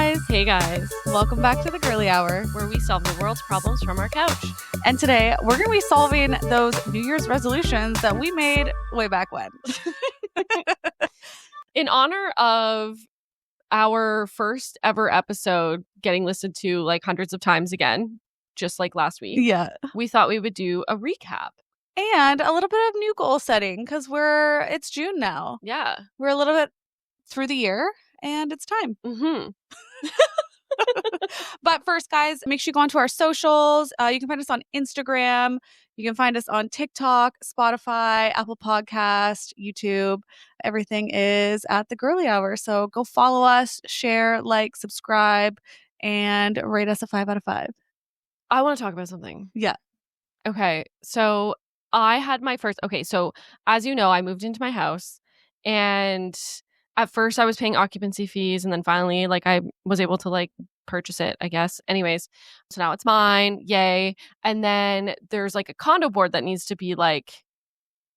guys. Hey guys. Welcome back to the Girly Hour, where we solve the world's problems from our couch. And today we're going to be solving those New Year's resolutions that we made way back when. In honor of our first ever episode getting listened to like hundreds of times again, just like last week. Yeah. We thought we would do a recap. And a little bit of new goal setting because it's June now. Yeah. We're a little bit through the year and it's time. Mm-hmm. But first, guys, make sure you go onto our socials. You can find us on Instagram. You can find us on TikTok, Spotify, Apple Podcast, YouTube. Everything is at the Girly Hour. So go follow us, share, like, subscribe, and rate us a 5 out of 5. I want to talk about something. Yeah. Okay. So I had my first. Okay. So as you know, I moved into my house, and at first I was paying occupancy fees, and then finally, like, I was able to like purchase it, I guess. Anyways, so now it's mine. Yay. And then there's like a condo board that needs to be like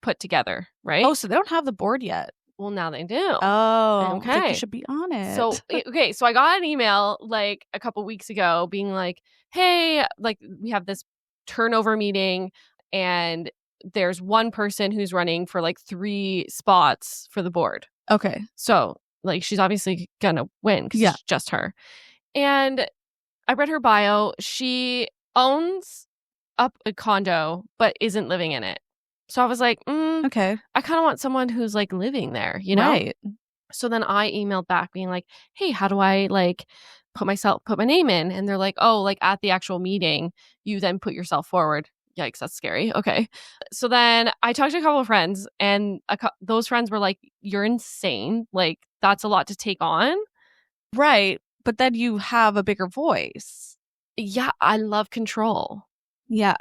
put together, right? Oh, so they don't have the board yet. Well, now they do. Oh, okay. Like you should be on it. So, okay. So I got an email like a couple weeks ago being like, hey, like we have this turnover meeting and there's one person who's running for like 3 spots for the board. Okay. So like she's obviously gonna win because it's just her. And I read her bio. She owns a condo but isn't living in it. So I was like, okay. I kind of want someone who's like living there, you know? Right. So then I emailed back being like, hey, how do I like put my name in? And they're like, oh, like at the actual meeting, you then put yourself forward. Yikes, that's scary. Okay. So then I talked to a couple of friends and those friends were like, you're insane. Like that's a lot to take on. Right. But then you have a bigger voice. Yeah. I love control. Yeah.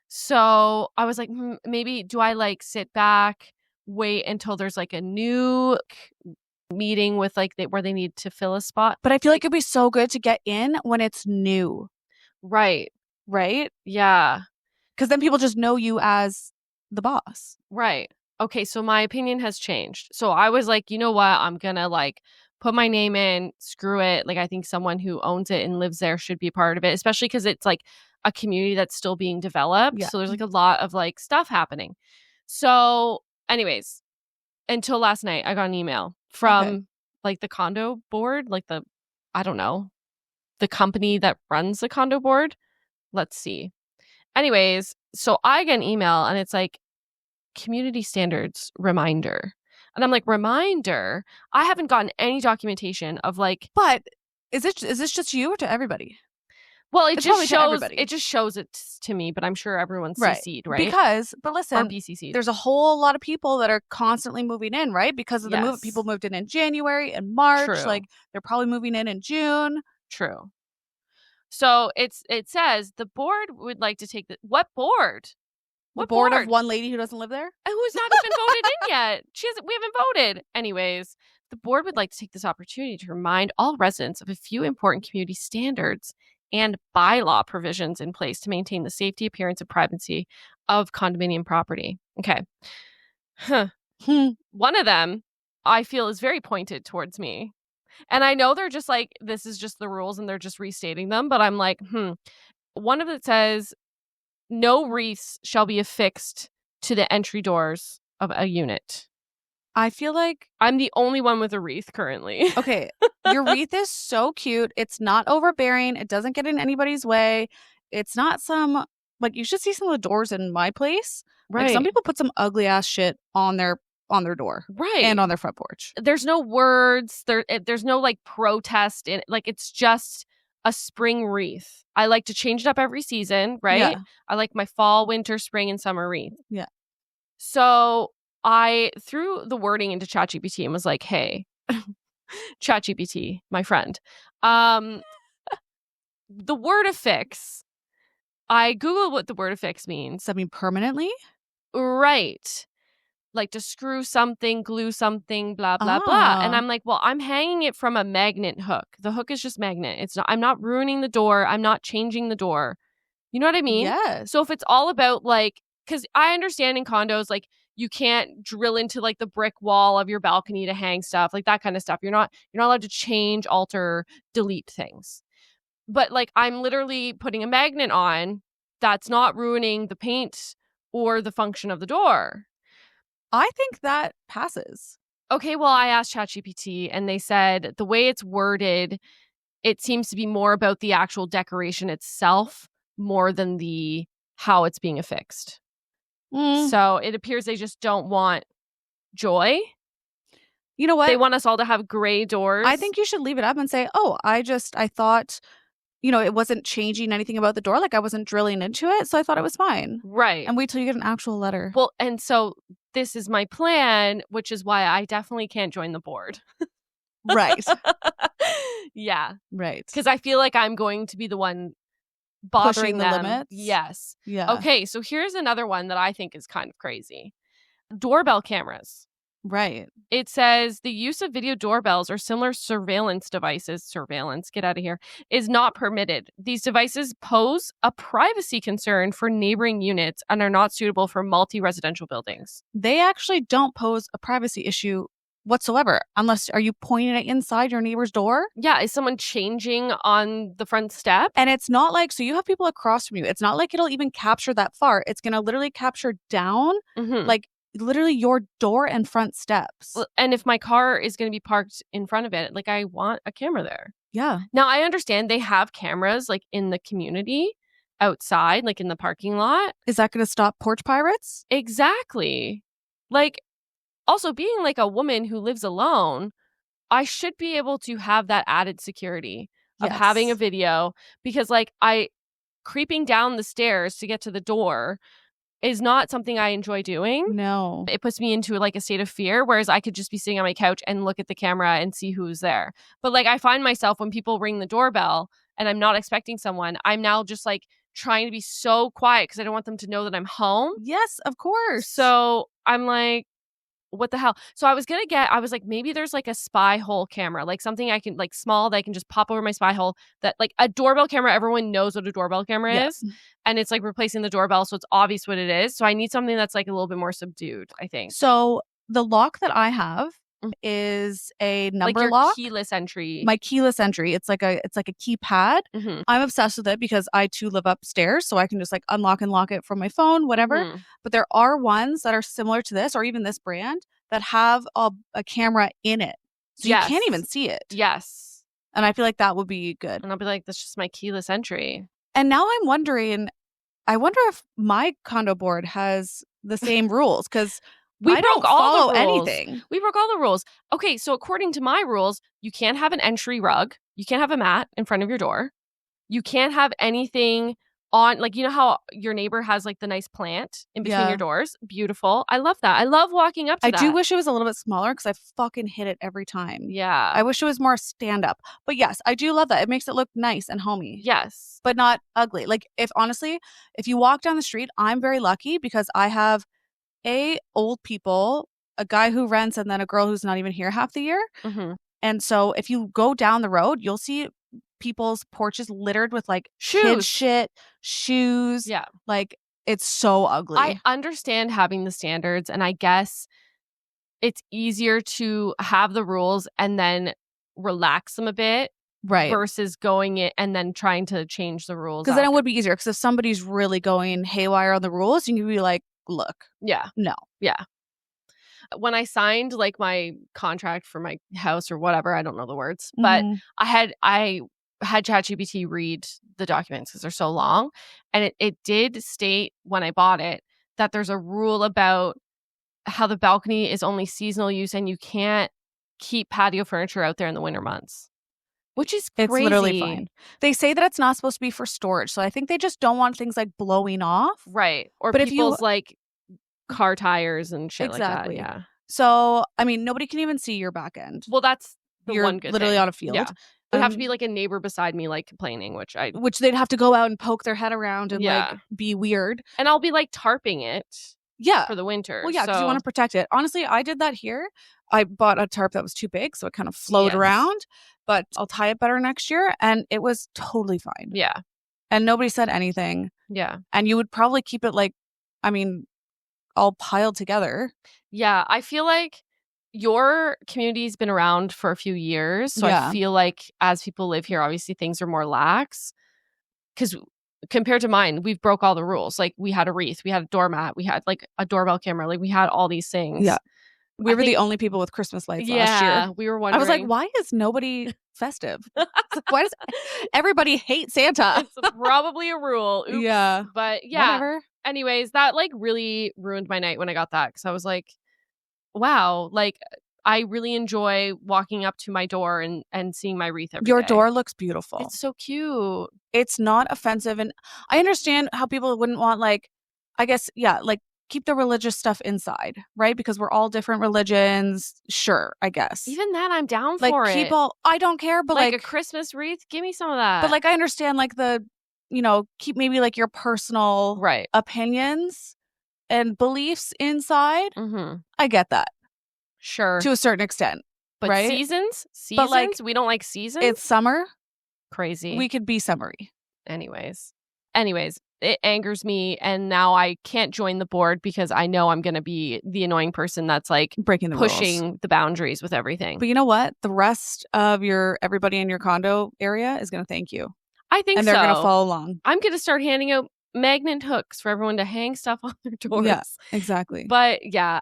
So I was like, maybe do I like sit back, wait until there's like a new meeting with like where they need to fill a spot? But I feel like it'd be so good to get in when it's new. Right. Right? Yeah. Because then people just know you as the boss. Right. Okay. So my opinion has changed. So I was like, you know what? I'm going to like put my name in, screw it. Like I think someone who owns it and lives there should be a part of it, especially because it's like a community that's still being developed. Yeah. So there's like a lot of like stuff happening. So anyways, until last night, I got an email from like the condo board, like I don't know, the company that runs the condo board. Let's see. Anyways, so I get an email and it's like community standards reminder. And I'm like, reminder? I haven't gotten any documentation of like. But is this just you or to everybody? Well, it just shows it to me, but I'm sure everyone's CC'd, right? But listen, or BCC'd. There's a whole lot of people that are constantly moving in, right? Because of the move, people moved in January and March. True. Like they're probably moving in June. True. So it says the board would like to take what board? The board of one lady who doesn't live there? Who's not even voted in yet. We haven't voted. Anyways, the board would like to take this opportunity to remind all residents of a few important community standards and bylaw provisions in place to maintain the safety, appearance, and privacy of condominium property. Okay. One of them I feel is very pointed towards me. And I know they're just like, this is just the rules and they're just restating them. But I'm like, One of it says, no wreaths shall be affixed to the entry doors of a unit. I feel like I'm the only one with a wreath currently. Okay. Your wreath is so cute. It's not overbearing. It doesn't get in anybody's way. It's not like you should see some of the doors in my place. Right. Like some people put some ugly ass shit on their door. Right. And on their front porch. There's no words. There's no like protest in it. Like it's just a spring wreath. I like to change it up every season, right? Yeah. I like my fall, winter, spring, and summer wreath. Yeah. So I threw the wording into ChatGPT and was like, hey, ChatGPT, my friend. The word affix. I Googled what the word affix means. Does that mean permanently? Right. Like to screw something, glue something, blah, blah, blah. And I'm like, well, I'm hanging it from a magnet hook. The hook is just magnet. I'm not ruining the door. I'm not changing the door. You know what I mean? Yes. So if it's all about like, because I understand in condos, like You can't drill into like the brick wall of your balcony to hang stuff, like that kind of stuff. You're not allowed to change, alter, delete things. But like I'm literally putting a magnet on that's not ruining the paint or the function of the door. I think that passes. Okay, well, I asked ChatGPT and they said the way it's worded, it seems to be more about the actual decoration itself more than the how it's being affixed. So it appears they just don't want joy. You know what? They want us all to have gray doors. I think you should leave it up and say, oh, I thought, it wasn't changing anything about the door. Like I wasn't drilling into it. So I thought it was fine. Right. And wait till you get an actual letter. Well, and so this is my plan, which is why I definitely can't join the board. Right. Yeah. Right. Because I feel like I'm going to be the one bothering pushing the them. limits. Yes. Yeah. Okay, so here's another one that I think is kind of crazy. Doorbell cameras. Right. It says the use of video doorbells or similar surveillance devices, get out of here, is not permitted. These devices pose a privacy concern for neighboring units and are not suitable for multi-residential buildings. They actually don't pose a privacy issue whatsoever, unless are you pointing it inside your neighbor's door? Yeah, is someone changing on the front step? And it's not like, so you have people across from you. It's not like it'll even capture that far. It's going to literally capture down, like literally your door and front steps. And if my car is going to be parked in front of it, like I want a camera there. Yeah. Now I understand they have cameras like in the community outside, like in the parking lot. Is that going to stop porch pirates? Exactly. Like also being like a woman who lives alone, I should be able to have that added security of having a video because like creeping down the stairs to get to the door is not something I enjoy doing. No. It puts me into like a state of fear, whereas I could just be sitting on my couch and look at the camera and see who's there. But like I find myself when people ring the doorbell and I'm not expecting someone, I'm now just like trying to be so quiet because I don't want them to know that I'm home. Yes, of course. So I'm like, what the hell? So I was like, maybe there's like a spy hole camera, like something I can like small that I can just pop over my spy hole, that like a doorbell camera. Everyone knows what a doorbell camera is. And it's like replacing the doorbell. So it's obvious what it is. So I need something that's like a little bit more subdued, I think. So the lock that I have is a number like your lock. Keyless entry. My keyless entry. It's like a keypad. I'm obsessed with it because I too live upstairs, so I can just like unlock and lock it from my phone, whatever. But there are ones that are similar to this, or even this brand, that have a camera in it, so you can't even see it. Yes. And I feel like that would be good. And I'll be like, that's just my keyless entry. And now I'm wondering, I wonder if my condo board has the same rules, because I don't follow anything. We broke all the rules. Okay, so according to my rules, you can't have an entry rug. You can't have a mat in front of your door. You can't have anything on, like, you know how your neighbor has like the nice plant in between your doors? Beautiful. I love that. I love walking up to that. I do wish it was a little bit smaller because I fucking hit it every time. Yeah. I wish it was more stand up. But yes, I do love that. It makes it look nice and homey. Yes. But not ugly. Like if you walk down the street, I'm very lucky because I have old people, a guy who rents, and then a girl who's not even here half the year. And so if you go down the road, you'll see people's porches littered with like kid shit, shoes. Yeah. Like it's so ugly. I understand having the standards, and I guess it's easier to have the rules and then relax them a bit. Right. Versus going it and then trying to change the rules. Because then it would be easier. Because if somebody's really going haywire on the rules, you can be like, look. Yeah. No. Yeah. When I signed like my contract for my house or whatever, I don't know the words, but I had ChatGPT read the documents because they're so long. And it did state when I bought it that there's a rule about how the balcony is only seasonal use and you can't keep patio furniture out there in the winter months. Which is crazy. It's literally fine. They say that it's not supposed to be for storage. So I think they just don't want things like blowing off. Right. Or but people's like car tires and shit like that. Yeah. So, I mean, nobody can even see your back end. Well, that's the one good literally thing. On a field. Yeah. It would have to be like a neighbor beside me like complaining, which they'd have to go out and poke their head around and like be weird. And I'll be like tarping it. Yeah. For the winter. Well, yeah, because you want to protect it. Honestly, I did that here. I bought a tarp that was too big, so it kind of flowed around. But I'll tie it better next year. And it was totally fine. Yeah. And nobody said anything. Yeah. And you would probably keep it like, I mean, all piled together. Yeah, I feel like your community's been around for a few years. So I Yeah. feel like as people live here, obviously things are more lax. Because compared to mine, we've broke all the rules. Like we had a wreath, we had a doormat, we had like a doorbell camera, like we had all these things. Yeah. We I were the think, only people with Christmas lights last year. yeah, we were I was like, wondering. why is nobody festive? It's like, why does everybody hate Santa? It's probably a rule. Oops. Yeah. But yeah. Whatever. Anyways, that like really ruined my night when I got that because I was like, wow, like I really enjoy walking up to my door and seeing my wreath every Your day. door looks beautiful. It's so cute. It's not offensive. And I understand how people wouldn't want, like, I guess, yeah, like keep the religious stuff inside, right? Because we're all different religions. Sure, I guess. Even then, I'm down like for keep it. all, I don't care, but like like a Christmas wreath, give me some of that. but like I understand like the, you know, keep maybe like your personal right. opinions and beliefs inside. Mm-hmm. I get that Sure. to a certain extent. But right? seasons? But, like, We don't like seasons? It's summer. Crazy. We could be summery. Anyways, it angers me. And now I can't join the board because I know I'm going to be the annoying person that's like breaking the pushing rules. the boundaries with everything. But you know what? The rest of everybody in your condo area is going to thank you. I think so. And they're going to follow along. I'm going to start handing out magnet hooks for everyone to hang stuff on their doors. Yeah, exactly. But yeah,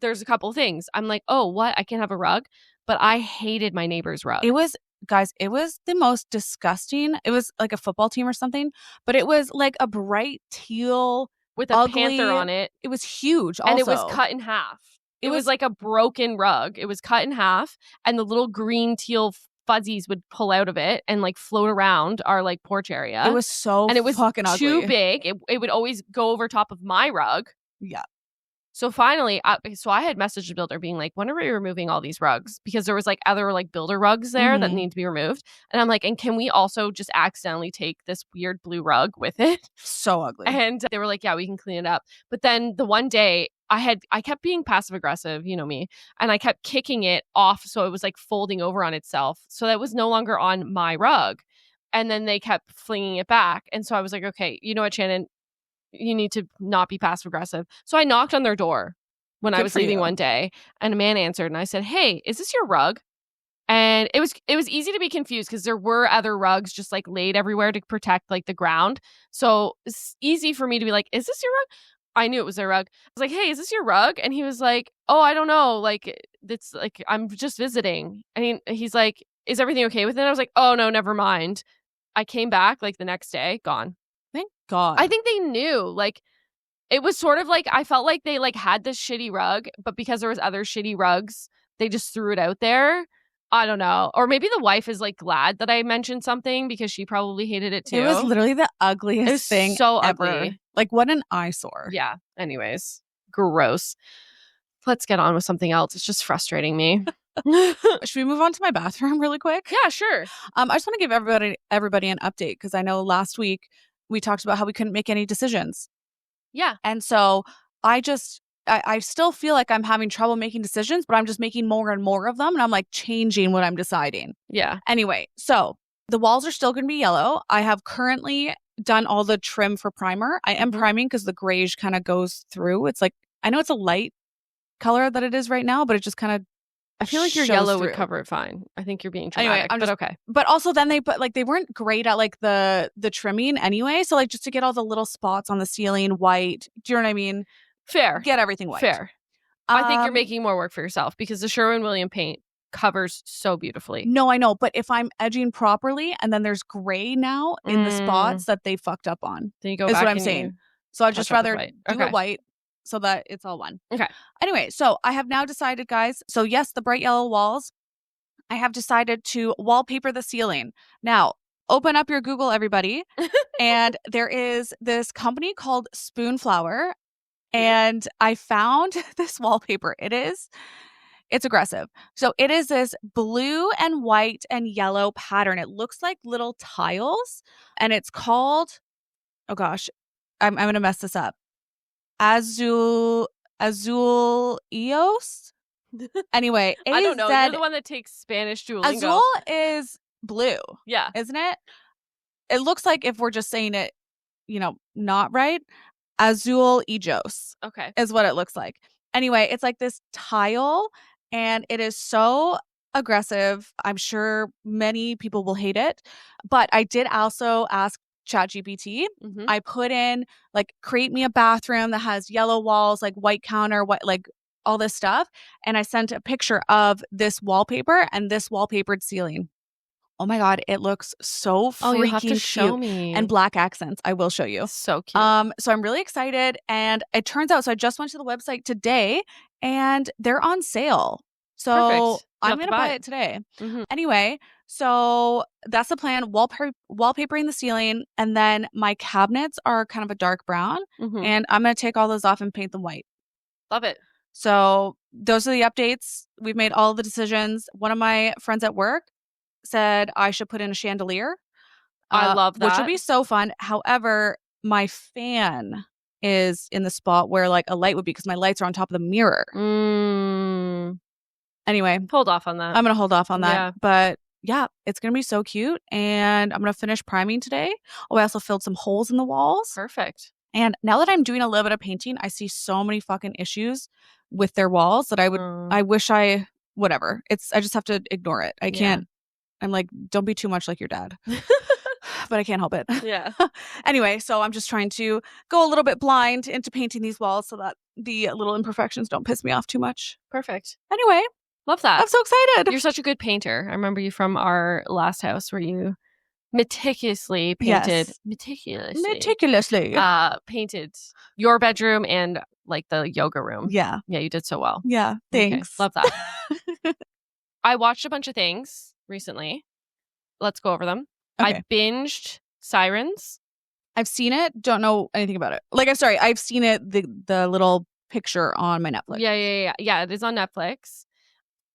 there's a couple things. I'm like, oh, what? I can't have a rug? But I hated my neighbor's rug. It was the most disgusting. It was like a football team or something, but it was like a bright teal with a ugly panther on it. It was huge also. And it was cut in half. It was like a broken rug. It was cut in half and the little green teal fuzzies would pull out of it and like float around our like porch area. It was so and it was fucking ugly. Too big. It would always go over top of my rug. Yeah. So finally, I had messaged the builder being like, when are we removing all these rugs? Because there was like other like builder rugs there that need to be removed. And I'm like, and can we also just accidentally take this weird blue rug with it? So ugly. And they were like, yeah, we can clean it up. But then the one day I kept being passive aggressive, you know me, and I kept kicking it off. So it was like folding over on itself. So that was no longer on my rug. And then they kept flinging it back. And so I was like, okay, you know what, Shannon? You need to not be passive aggressive. So I knocked on their door when I was leaving one day and a man answered and I said, hey, is this your rug? And it was easy to be confused because there were other rugs just like laid everywhere to protect like the ground. So it's easy for me to be like, is this your rug? I knew it was their rug. I was like, hey, is this your rug? And he was like, oh, I don't know. Like, it's like, I'm just visiting. And he's like, is everything okay with it? And I was like, oh, no, never mind. I came back like the next day, gone. Thank God. I think they knew. Like, it was sort of like, I felt like they like had this shitty rug, but because there was other shitty rugs, they just threw it out there. I don't know. Or maybe the wife is like glad that I mentioned something because she probably hated it too. It was literally the ugliest thing so ever. Ugly. Like, what an eyesore. Yeah. Anyways, gross. Let's get on with something else. It's just frustrating me. Should we move on to my bathroom really quick? Yeah, sure. I just want to give everybody an update because I know last week we talked about how we couldn't make any decisions. Yeah. And so I still feel like I'm having trouble making decisions, but I'm just making more and more of them. And I'm like changing what I'm deciding. Yeah. Anyway, so the walls are still going to be yellow. I have currently done all the trim for primer. I am priming because the grayish kind of goes through. It's like, I know it's a light color that it is right now, but it just kind of I feel like your yellow would cover it fine. I think you're being dramatic, anyway, but okay. But also then they weren't great at like the trimming anyway. So like just to get all the little spots on the ceiling white. Do you know what I mean? Fair. Get everything white. Fair. I think you're making more work for yourself because the Sherwin-Williams paint covers so beautifully. No, I know. But if I'm edging properly and then there's gray now in the spots that they fucked up on. Then you go is back what I'm saying. So I'd just rather do it white so that it's all one. Okay. Anyway, so I have now decided, guys. So yes, the bright yellow walls. I have decided to wallpaper the ceiling. Now, open up your Google, everybody. And there is this company called Spoonflower. And I found this wallpaper. It's aggressive. So it is this blue and white and yellow pattern. It looks like little tiles. And it's called, oh gosh, I'm going to mess this up. Azul Eos. Anyway, I don't know. You're the one that takes Spanish Duolingo. Azul is blue. Yeah. Isn't it? It looks like if we're just saying it, not right. Azul Ijos Okay. is what it looks like. Anyway, it's like this tile and it is so aggressive. I'm sure many people will hate it, but I did also ask ChatGPT. Mm-hmm. I put in like create me a bathroom that has yellow walls, like white counter, what like all this stuff, and I sent a picture of this wallpaper and this wallpapered ceiling. Oh my God, it looks so Oh, you'll have to freaking show cute. me. And black accents. I will show you. So cute. So I'm really excited. And it turns out, so I just went to the website today and they're on sale. So Perfect. You'll I'm have to gonna buy buy it. it today. Mm-hmm. Anyway, so that's the plan. Wallpapering the ceiling, and then my cabinets are kind of a dark brown, Mm-hmm. and I'm gonna take all those off and paint them white. Love it. So those are the updates. We've made all the decisions. One of my friends at work said I should put in a chandelier, I love which will that. be so fun. However, my fan is in the spot where like a light would be because my lights are on top of the mirror. Anyway, Hold off on that. I'm gonna hold off on that. Yeah. But yeah, it's gonna be so cute, and I'm gonna finish priming today. Oh, I also filled some holes in the walls. Perfect. And now that I'm doing a little bit of painting, I see so many fucking issues with their walls that I wish I whatever. I just have to ignore it. I can't. I'm like, don't be too much like your dad. But I can't help it. Yeah. Anyway, so I'm just trying to go a little bit blind into painting these walls so that the little imperfections don't piss me off too much. Perfect. Anyway, love that. I'm so excited. You're such a good painter. I remember you from our last house where you meticulously painted meticulously painted your bedroom and like the yoga room. Yeah. Yeah, you did so well. Yeah. Thanks. Okay, love that. I watched a bunch of things recently. Let's go over them. Okay. I binged Sirens. I've seen it. Don't know anything about it. Like, I'm sorry. I've seen it. The little picture on my Netflix. Yeah. It is on Netflix.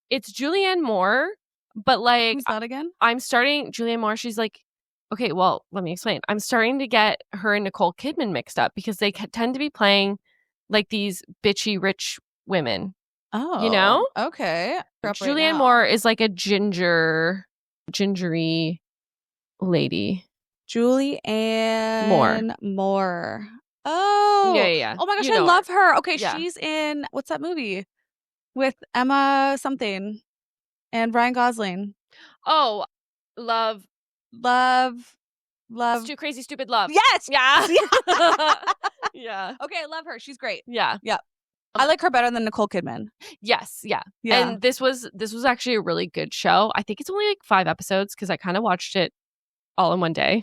It's Julianne Moore, but like, who's that again? Julianne Moore. She's like, okay, well, let me explain. I'm starting to get her and Nicole Kidman mixed up because they tend to be playing like these bitchy rich women. Oh, you know? Okay. Julianne Moore is like a gingery lady. Julianne Moore. Oh. Yeah. Oh my gosh, You I know love her. Okay, Yeah. she's in what's that movie with Emma something and Ryan Gosling? Oh, love. Love. Too crazy, stupid love. Yes. Yeah. Yeah. Okay, I love her. She's great. Yeah. I like her better than Nicole Kidman. Yes. Yeah. And this was actually a really good show. I think it's only like 5 episodes because I kind of watched it all in one day.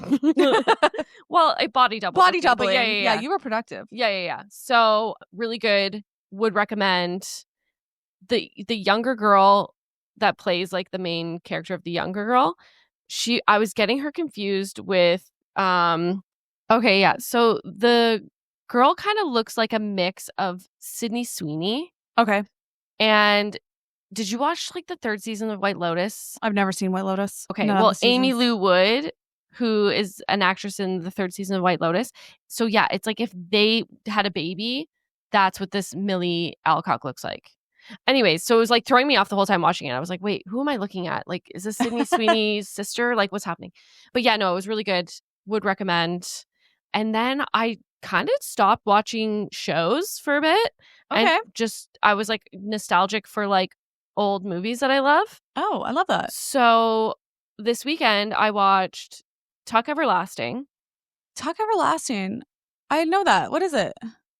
Well, a body double. Body doubling. Yeah. You were productive. Yeah. So really good. Would recommend. The younger girl that plays like the main character of the younger girl. I was getting her confused with okay, yeah. So the girl kind of looks like a mix of Sydney Sweeney. Okay. And did you watch like the 3rd season of White Lotus? I've never seen White Lotus. Okay, well, Amy Lou Wood, who is an actress in the 3rd season of White Lotus. So yeah, it's like if they had a baby, that's what this Millie Alcock looks like. Anyways, so it was like throwing me off the whole time watching it. I was like, wait, who am I looking at? Like, is this Sydney Sweeney's sister? Like, what's happening? But yeah, no, it was really good. Would recommend. And then I kind of stopped watching shows for a bit. Okay. And I was like nostalgic for like old movies that I love. Oh, I love that. So this weekend I watched Tuck Everlasting. Tuck Everlasting. I know that. What is it?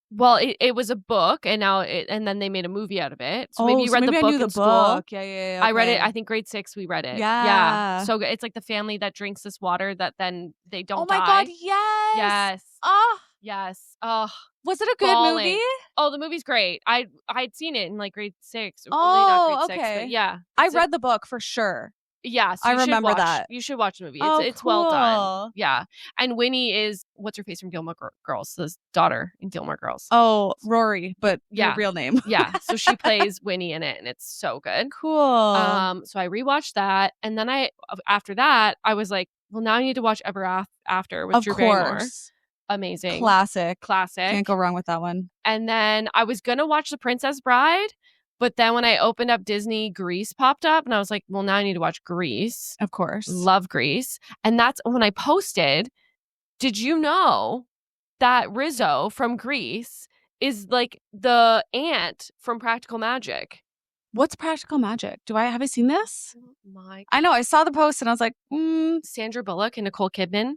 Well, it was a book, and then they made a movie out of it. So maybe you read the book in school. Yeah. Okay. I read it. I think grade 6 we read it. Yeah. So it's like the family that drinks this water that then they don't die. Oh my God, yes. Yes. Oh. Yes. Oh. Was it a good movie? Oh, the movie's great. I'd seen it in like grade 6. Oh, grade okay. 6, but yeah. I read the book for sure. Yeah, so I remember that. You should watch the movie. It's cool. well done. Yeah. And Winnie is what's her face from Gilmore Girls, the daughter in Gilmore Girls. Oh, Rory, but her real name. Yeah. So she plays Winnie in it and it's so good. Cool. So I rewatched that and then after that I was like, well, now I need to watch Ever After with Drew Barrymore. Amazing. Classic. Can't go wrong with that one. And then I was going to watch The Princess Bride. But then when I opened up Disney, Grease popped up and I was like, well, now I need to watch Grease. Of course. Love Grease. And that's when I posted, did you know that Rizzo from Greece is like the aunt from Practical Magic. What's Practical Magic? Have I seen this? Oh my I know. I saw the post and I was like, Sandra Bullock and Nicole Kidman.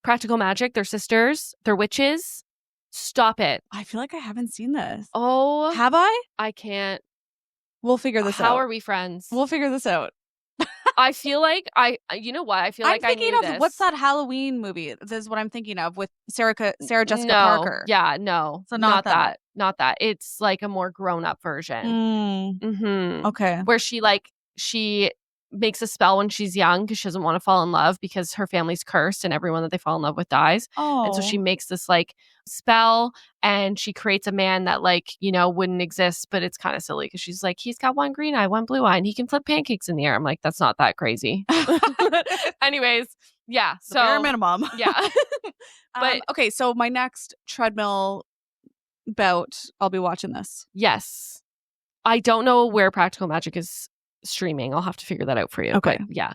Practical Magic, they're sisters, they're witches. Stop it. I feel like I haven't seen this. Oh, Have I? I can't. We'll figure this out. How are we friends? We'll figure this out. I feel like you know what? I feel like I knew this. What's that Halloween movie? This is what I'm thinking of with Sarah Jessica Parker. Yeah, no. So not that. Not that. It's like a more grown-up version. Okay. Where she makes a spell when she's young because she doesn't want to fall in love because her family's cursed and everyone that they fall in love with dies. Oh. And so she makes this like spell and she creates a man that wouldn't exist, but it's kind of silly because she's like, he's got one green eye, one blue eye, and he can flip pancakes in the air. I'm like, that's not that crazy. Anyways, yeah. So bare minimum. Yeah. But okay, so my next treadmill bout, I'll be watching this. Yes. I don't know where Practical Magic is streaming. I'll have to figure that out for you. Okay. But yeah.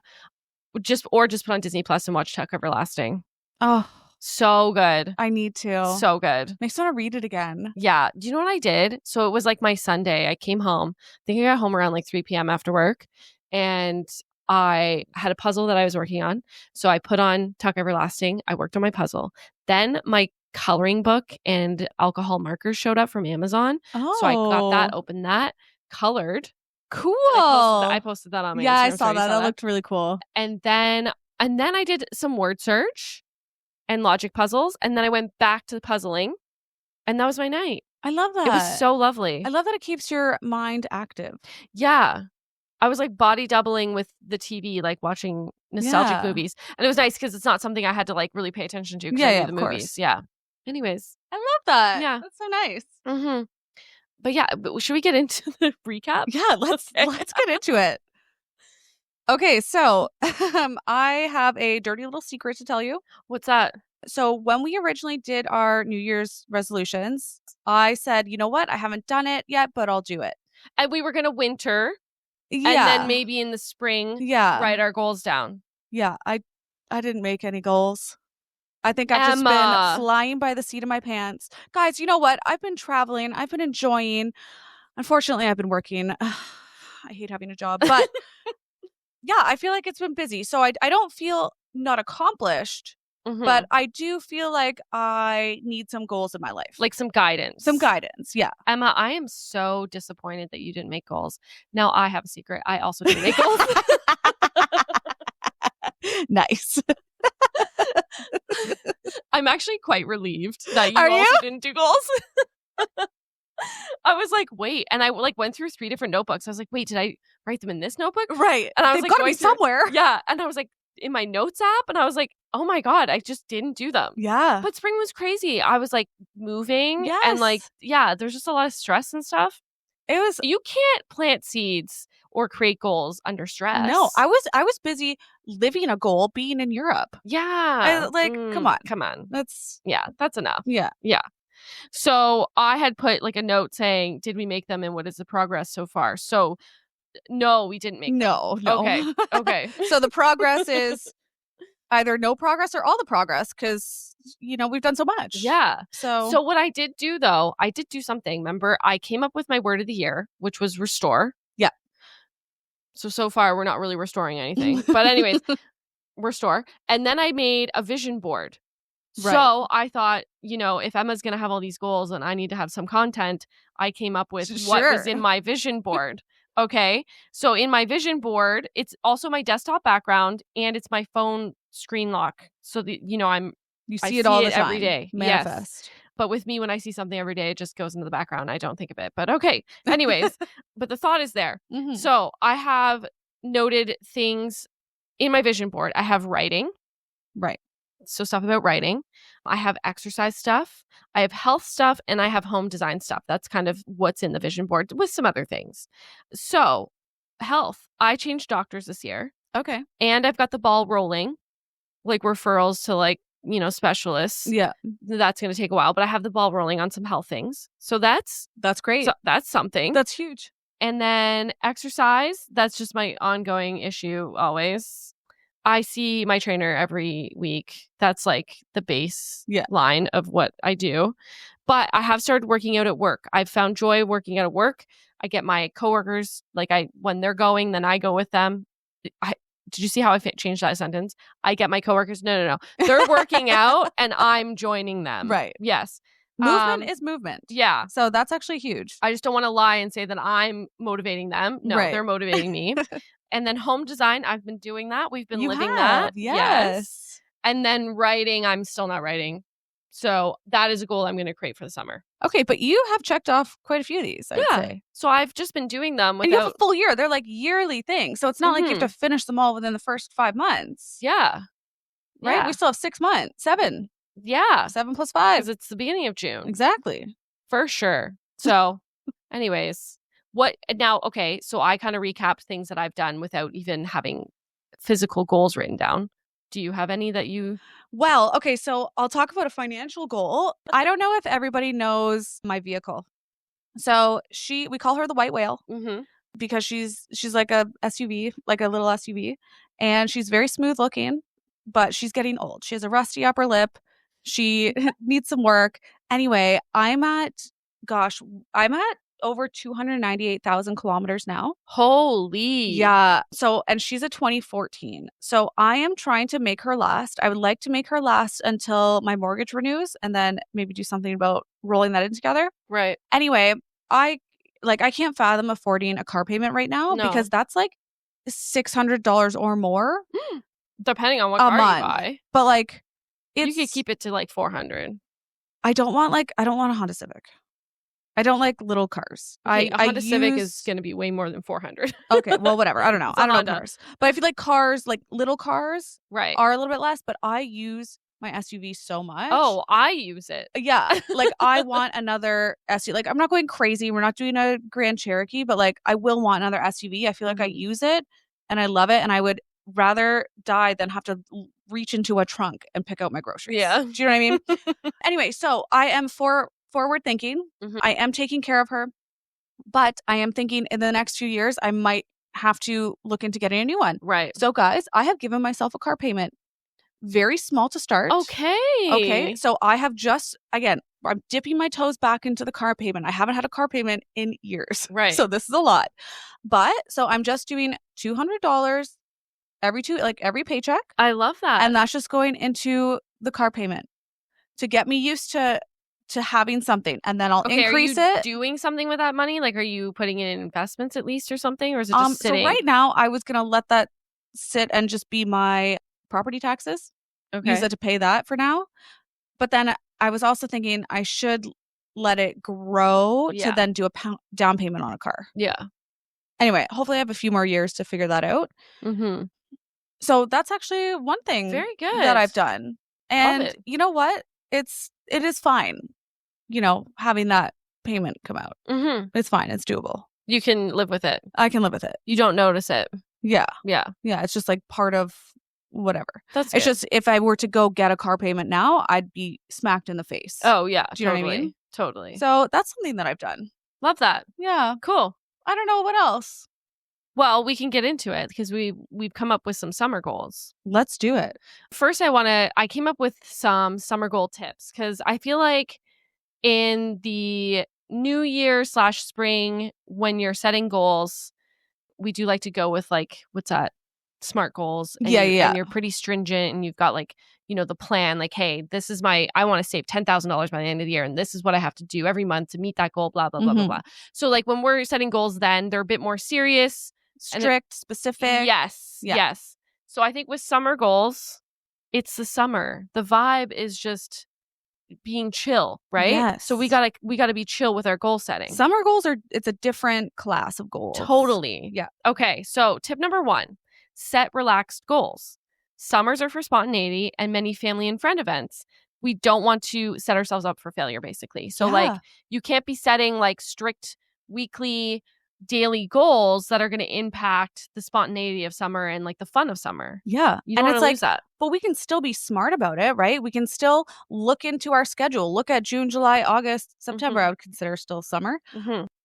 Just put on Disney Plus and watch Tuck Everlasting. Oh, so good. I need to. So good. Makes me want to read it again. Yeah. Do you know what I did? So it was like my Sunday. I came home. I think I got home around like 3 p.m. after work. And I had a puzzle that I was working on. So I put on Tuck Everlasting. I worked on my puzzle. Then my coloring book and alcohol markers showed up from Amazon. Oh. So I got that, opened that, colored. Cool. I posted that on my Instagram. I saw that. That looked really cool. And then I did some word search and logic puzzles. And then I went back to the puzzling. And that was my night. I love that. It was so lovely. I love that it keeps your mind active. Yeah. I was like body doubling with the TV, like watching nostalgic movies. And it was nice because it's not something I had to like really pay attention to because I knew the movies. Course. Yeah. Anyways. I love that. Yeah. That's so nice. Mm-hmm. But yeah, should we get into the recap? Yeah, let's get into it. Okay, so I have a dirty little secret to tell you. What's that? So when we originally did our New Year's resolutions, I said, you know what? I haven't done it yet, but I'll do it. And we were going to winter. Yeah. And then maybe in the spring, write our goals down. Yeah, I didn't make any goals. I think I've just been flying by the seat of my pants. Guys, you know what? I've been traveling. I've been enjoying. Unfortunately, I've been working. I hate having a job. But yeah, I feel like it's been busy. So I don't feel not accomplished. Mm-hmm. But I do feel like I need some goals in my life. Like some guidance. Yeah. Emma, I am so disappointed that you didn't make goals. Now I have a secret. I also didn't make goals. Nice. I'm actually quite relieved that you also didn't do goals. I was like, wait. And I like went through 3 different notebooks. I was like, wait, did I write them in this notebook? Right. And I was They've like, got to be somewhere. Yeah. And I was like, in my notes app. And I was like, oh my God, I just didn't do them. Yeah. But spring was crazy. I was like moving. Yes. And like, yeah, there's just a lot of stress and stuff. You can't plant seeds or create goals under stress. No, I was busy living a goal being in Europe. Yeah. Come on. That's enough. Yeah. Yeah. So I had put like a note saying, did we make them and what is the progress so far? So no, we didn't make them. No. Okay. So the progress is either no progress or all the progress because, we've done so much. Yeah. So what I did do though, I did do something. Remember, I came up with my word of the year, which was restore. Yeah. So far, we're not really restoring anything. But anyways, restore. And then I made a vision board. Right. So I thought, if Emma's going to have all these goals and I need to have some content, I came up with what was in my vision board. Okay. So in my vision board, it's also my desktop background and it's my phone screen lock. So you see it all the time. Every day. Manifest. Yes. But with me, when I see something every day, it just goes into the background. I don't think of it. But okay. Anyways, but the thought is there. Mm-hmm. So I have noted things in my vision board. I have writing. Right. So stuff about writing. I have exercise stuff. I have health stuff. And I have home design stuff. That's kind of what's in the vision board with some other things. So health. I changed doctors this year. Okay. And I've got the ball rolling, like referrals to specialists. Yeah. That's going to take a while, but I have the ball rolling on some health things. So that's great. So that's something. That's huge. And then exercise, that's just my ongoing issue always. I see my trainer every week. That's like the base Yeah. line of what I do. But I have started working out at work. I've found joy working out at work. I get my coworkers, when they're going, then I go with them. Did you see how I changed that sentence? I get my coworkers. No. They're working out and I'm joining them. Right. Yes. Movement is movement. Yeah. So that's actually huge. I just don't want to lie and say that I'm motivating them. No, Right. They're motivating me. And then home design, I've been doing that. We've been living that. that. Yes. And then writing, I'm still not writing. So that is a goal I'm going to create for the summer. Okay, but you have checked off quite a few of these, I'd say. So I've just been doing them without... And you have a full year. They're like yearly things. So it's not like you have to finish them all within the first 5 months. Yeah. Right? Yeah. We still have 6 months. 7. Yeah. 7 plus 5. Because it's the beginning of June. Exactly. For sure. So anyways, so I kind of recapped things that I've done without even having physical goals written down. Do you have any that you... Well, okay, so I'll talk about a financial goal. I don't know if everybody knows my vehicle. So we call her the white whale because she's like a SUV, like a little SUV, and she's very smooth looking, but she's getting old. She has a rusty upper lip. She needs some work. Anyway, I'm at over 298,000 kilometers now. Holy. Yeah. So, and she's a 2014. So I am trying to make her last. I would like to make her last until my mortgage renews and then maybe do something about rolling that in together. Right. Anyway, I can't fathom affording a car payment right now because that's like $600 or more. Depending on what car you buy. But like, you could keep it to like 400. I don't want a Honda Civic. I don't like little cars. Okay, a Honda Civic is going to be way more than 400. Okay, well, whatever. I don't know. I don't know cars. But I feel like cars, like little cars, are a little bit less. But I use my SUV so much. Oh, I use it. Yeah, like I want another SUV. Like I'm not going crazy. We're not doing a Grand Cherokee, but like I will want another SUV. I feel like I use it and I love it, and I would rather die than have to reach into a trunk and pick out my groceries. Yeah, do you know what I mean? Anyway, so I am forward thinking. I am taking care of her, but I am thinking in the next few years I might have to look into getting a new one. Right. So guys, I have given myself a car payment, very small to start. Okay. So I have I'm dipping my toes back into the car payment. I haven't had a car payment in years. Right. So this is a lot. But so I'm just doing $200 every paycheck. I love that. And that's just going into the car payment to get me used to having something, and then I'll increase it. Are you doing something with that money? Like, are you putting it in investments at least or something? Or is it just sitting? So right now I was going to let that sit and just be my property taxes. Okay. Use it to pay that for now. But then I was also thinking I should let it grow to then do a down payment on a car. Yeah. Anyway, hopefully I have a few more years to figure that out. So that's actually one thing very good that I've done. And you know what? It is fine, having that payment come out. It's fine. It's doable. You can live with it. I can live with it. You don't notice it. Yeah. Yeah. Yeah. It's just like part of whatever. It's just if I were to go get a car payment now, I'd be smacked in the face. Oh, yeah. Do you know what I mean? Totally. So that's something that I've done. Love that. Yeah. Cool. I don't know what else. Well, we can get into it because we've come up with some summer goals. Let's do it. First, I came up with some summer goal tips because I feel like in the new year / spring, when you're setting goals, we do like to go with what's that? SMART goals. And and you're pretty stringent and you've got the plan, like, hey, this is I want to save $10,000 by the end of the year. And this is what I have to do every month to meet that goal, blah, blah, blah, blah, blah. So when we're setting goals, then they're a bit more serious. Strict, specific. Yes. So I think with summer goals, it's the summer. The vibe is just being chill, right? Yes. So we gotta be chill with our goal setting. Summer goals it's a different class of goals. Totally. Yeah. Okay. So tip number 1, set relaxed goals. Summers are for spontaneity and many family and friend events. We don't want to set ourselves up for failure, basically. So you can't be setting strict weekly, daily goals that are going to impact the spontaneity of summer and the fun of summer. Yeah. You don't want to lose that. But we can still be smart about it, right? We can still look into our schedule, look at June, July, August, September. I would consider still summer.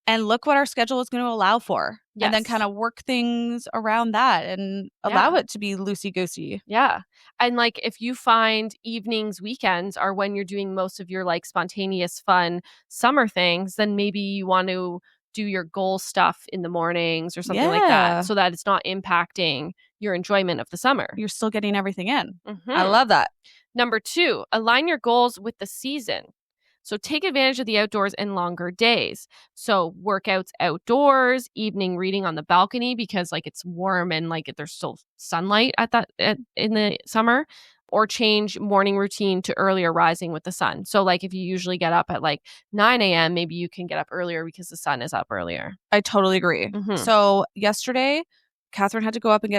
and look what our schedule is going to allow for. And then Yes. kind of work things around that and allow it to be loosey-goosey. Yeah. And like if you find evenings, weekends are when you're doing most of your like spontaneous fun summer things, then maybe you want to do your goal stuff in the mornings or something like Yeah. that so that it's not impacting your enjoyment of the summer. You're still getting everything in. Mhm. I love that. Number 2, align your goals with the season. So take advantage of the outdoors and longer days. So workouts outdoors, evening reading on the balcony because like it's warm and like there's still sunlight in the summer, or change morning routine to earlier rising with the sun. So like if you usually get up at like 9 a.m., maybe you can get up earlier because the sun is up earlier. I totally agree. Mhm. So yesterday, Catherine had to go up and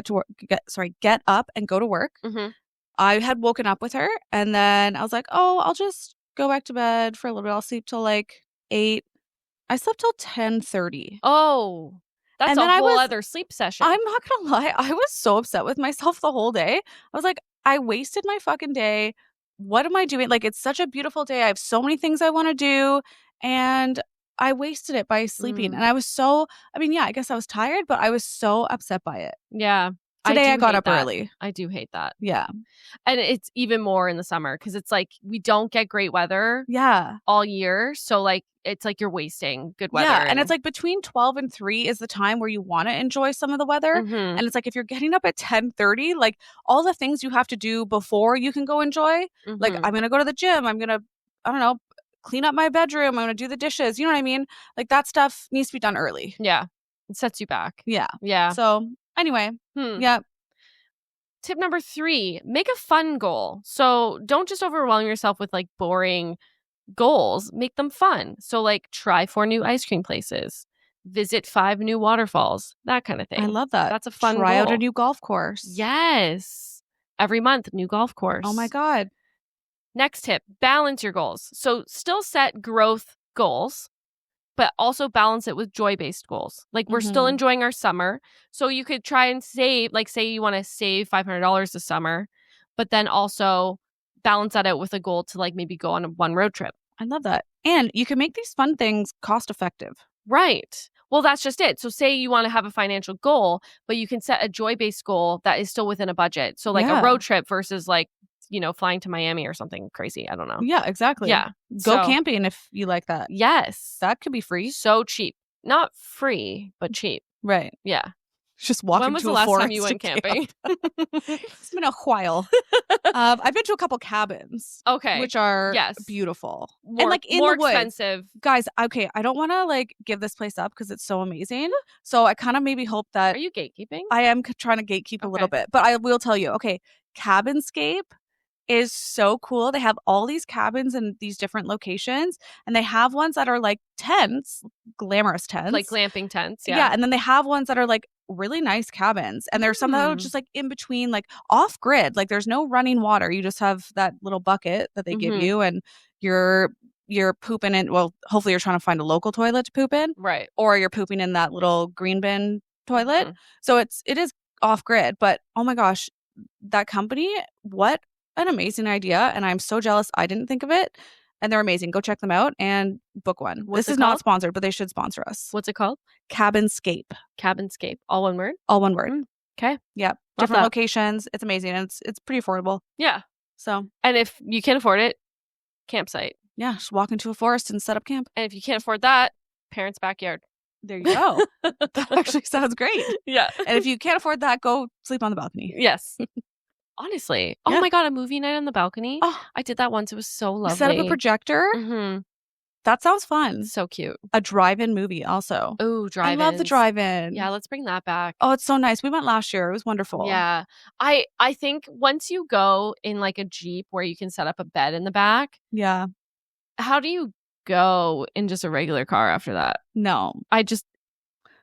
get up and go to work. Mhm. I had woken up with her, and then I was like, oh, I'll just go back to bed for a little bit. I'll sleep till like 8. I slept till 10:30. Oh, that's And a then I whole was- other sleep session. I'm not gonna lie, I was so upset with myself the whole day. I was like, I wasted my fucking day. What am I doing? Like, it's such a beautiful day. I have so many things I want to do, and I wasted it by sleeping. And I was I guess I was tired, but I was so upset by it. Yeah. Today I do got hate up that. early. I do hate that. Yeah. And it's even more in the summer because it's like we don't get great weather Yeah. all year. So like it's like you're wasting good weather. Yeah. And it's like between 12 and 3 is the time where you want to enjoy some of the weather. Mhm. And it's like if you're getting up at 10:30, like all the things you have to do before you can go enjoy, like Mhm. I'm going to go to the gym. I'm going to, I don't know, clean up my bedroom. I'm going to do the dishes. You know what I mean? Like that stuff needs to be done early. Yeah. It sets you back. Yeah. Yeah. So anyway, Hmm. yeah. Tip number 3, make a fun goal. So don't just overwhelm yourself with like boring goals, make them fun. So like try 4 new ice cream places, visit 5 new waterfalls, that kind of thing. I love that. That's a fun Try out a goal. new golf course. Yes. Every month, new golf course. Oh my God. Next tip, balance your goals. So still set growth goals, but also balance it with joy-based goals. Like we're still Mhm. enjoying our summer. So you could try and save, like say you want to save $500 this summer, but then also balance that out with a goal to like maybe go on one road trip. I love that. And you can make these fun things cost effective. Right. Well, that's just it. So say you want to have a financial goal, but you can set a joy-based goal that is still within a budget. So like Yeah. a road trip versus like, flying to Miami or something crazy. I don't know. Yeah, exactly. Yeah. Go So- camping if you like that. Yes. That could be free. So cheap. Not free, but cheap. Right. Yeah. Just walk When was into the a last forest time you went to camp. camping? It's been a while. I've been to a couple cabins, Okay. which are Yes. beautiful. More, and like in more the woods. expensive. Guys, okay, I don't want to like give this place up because it's so amazing. So I kind of maybe hope that Are you gatekeeping? I am trying to gatekeep a little Okay. bit, but I will tell you, okay, Cabinscape is so cool. They have all these cabins in these different locations, and they have ones that are like tents, glamorous tents. Like glamping tents. Yeah. Yeah, and then they have ones that are like really nice cabins, and there's some that are just like in between, like off grid. Like there's no running water. You just have that little bucket that they give Mhm. you, and you're pooping in. Well, hopefully you're trying to find a local toilet to poop in, Right. or you're pooping in that little green bin toilet. Mhm. So it is off grid, but oh my gosh, that company, what an amazing idea, and I'm so jealous I didn't think of it. And they're amazing. Go check them out and book one. What's This it is not called? sponsored, but they should sponsor us. What's it called? Cabinscape. Cabinscape. All one word? All one word. Okay. Yep. Love Different that. locations. It's amazing. And it's pretty affordable. Yeah. So And if you can't afford it, campsite. yeah, just walk into a forest and set up camp. And if you can't afford that, parents' backyard. There you go. That actually sounds great. Yeah. And if you can't afford that, go sleep on the balcony. Yes. Honestly. Oh Yeah. my God, a movie night on the balcony. Oh, I did that once. It was so lovely. set up a projector. Mm-hmm. That sounds fun. So cute. A drive-in movie also. Oh, I drive-ins. love the drive-in. Yeah, let's bring that back. Oh, it's so nice. We went last year. It was wonderful. Yeah. I think once you go in like a Jeep where you can set up a bed in the back, Yeah. how do you go in just a regular car after that? No.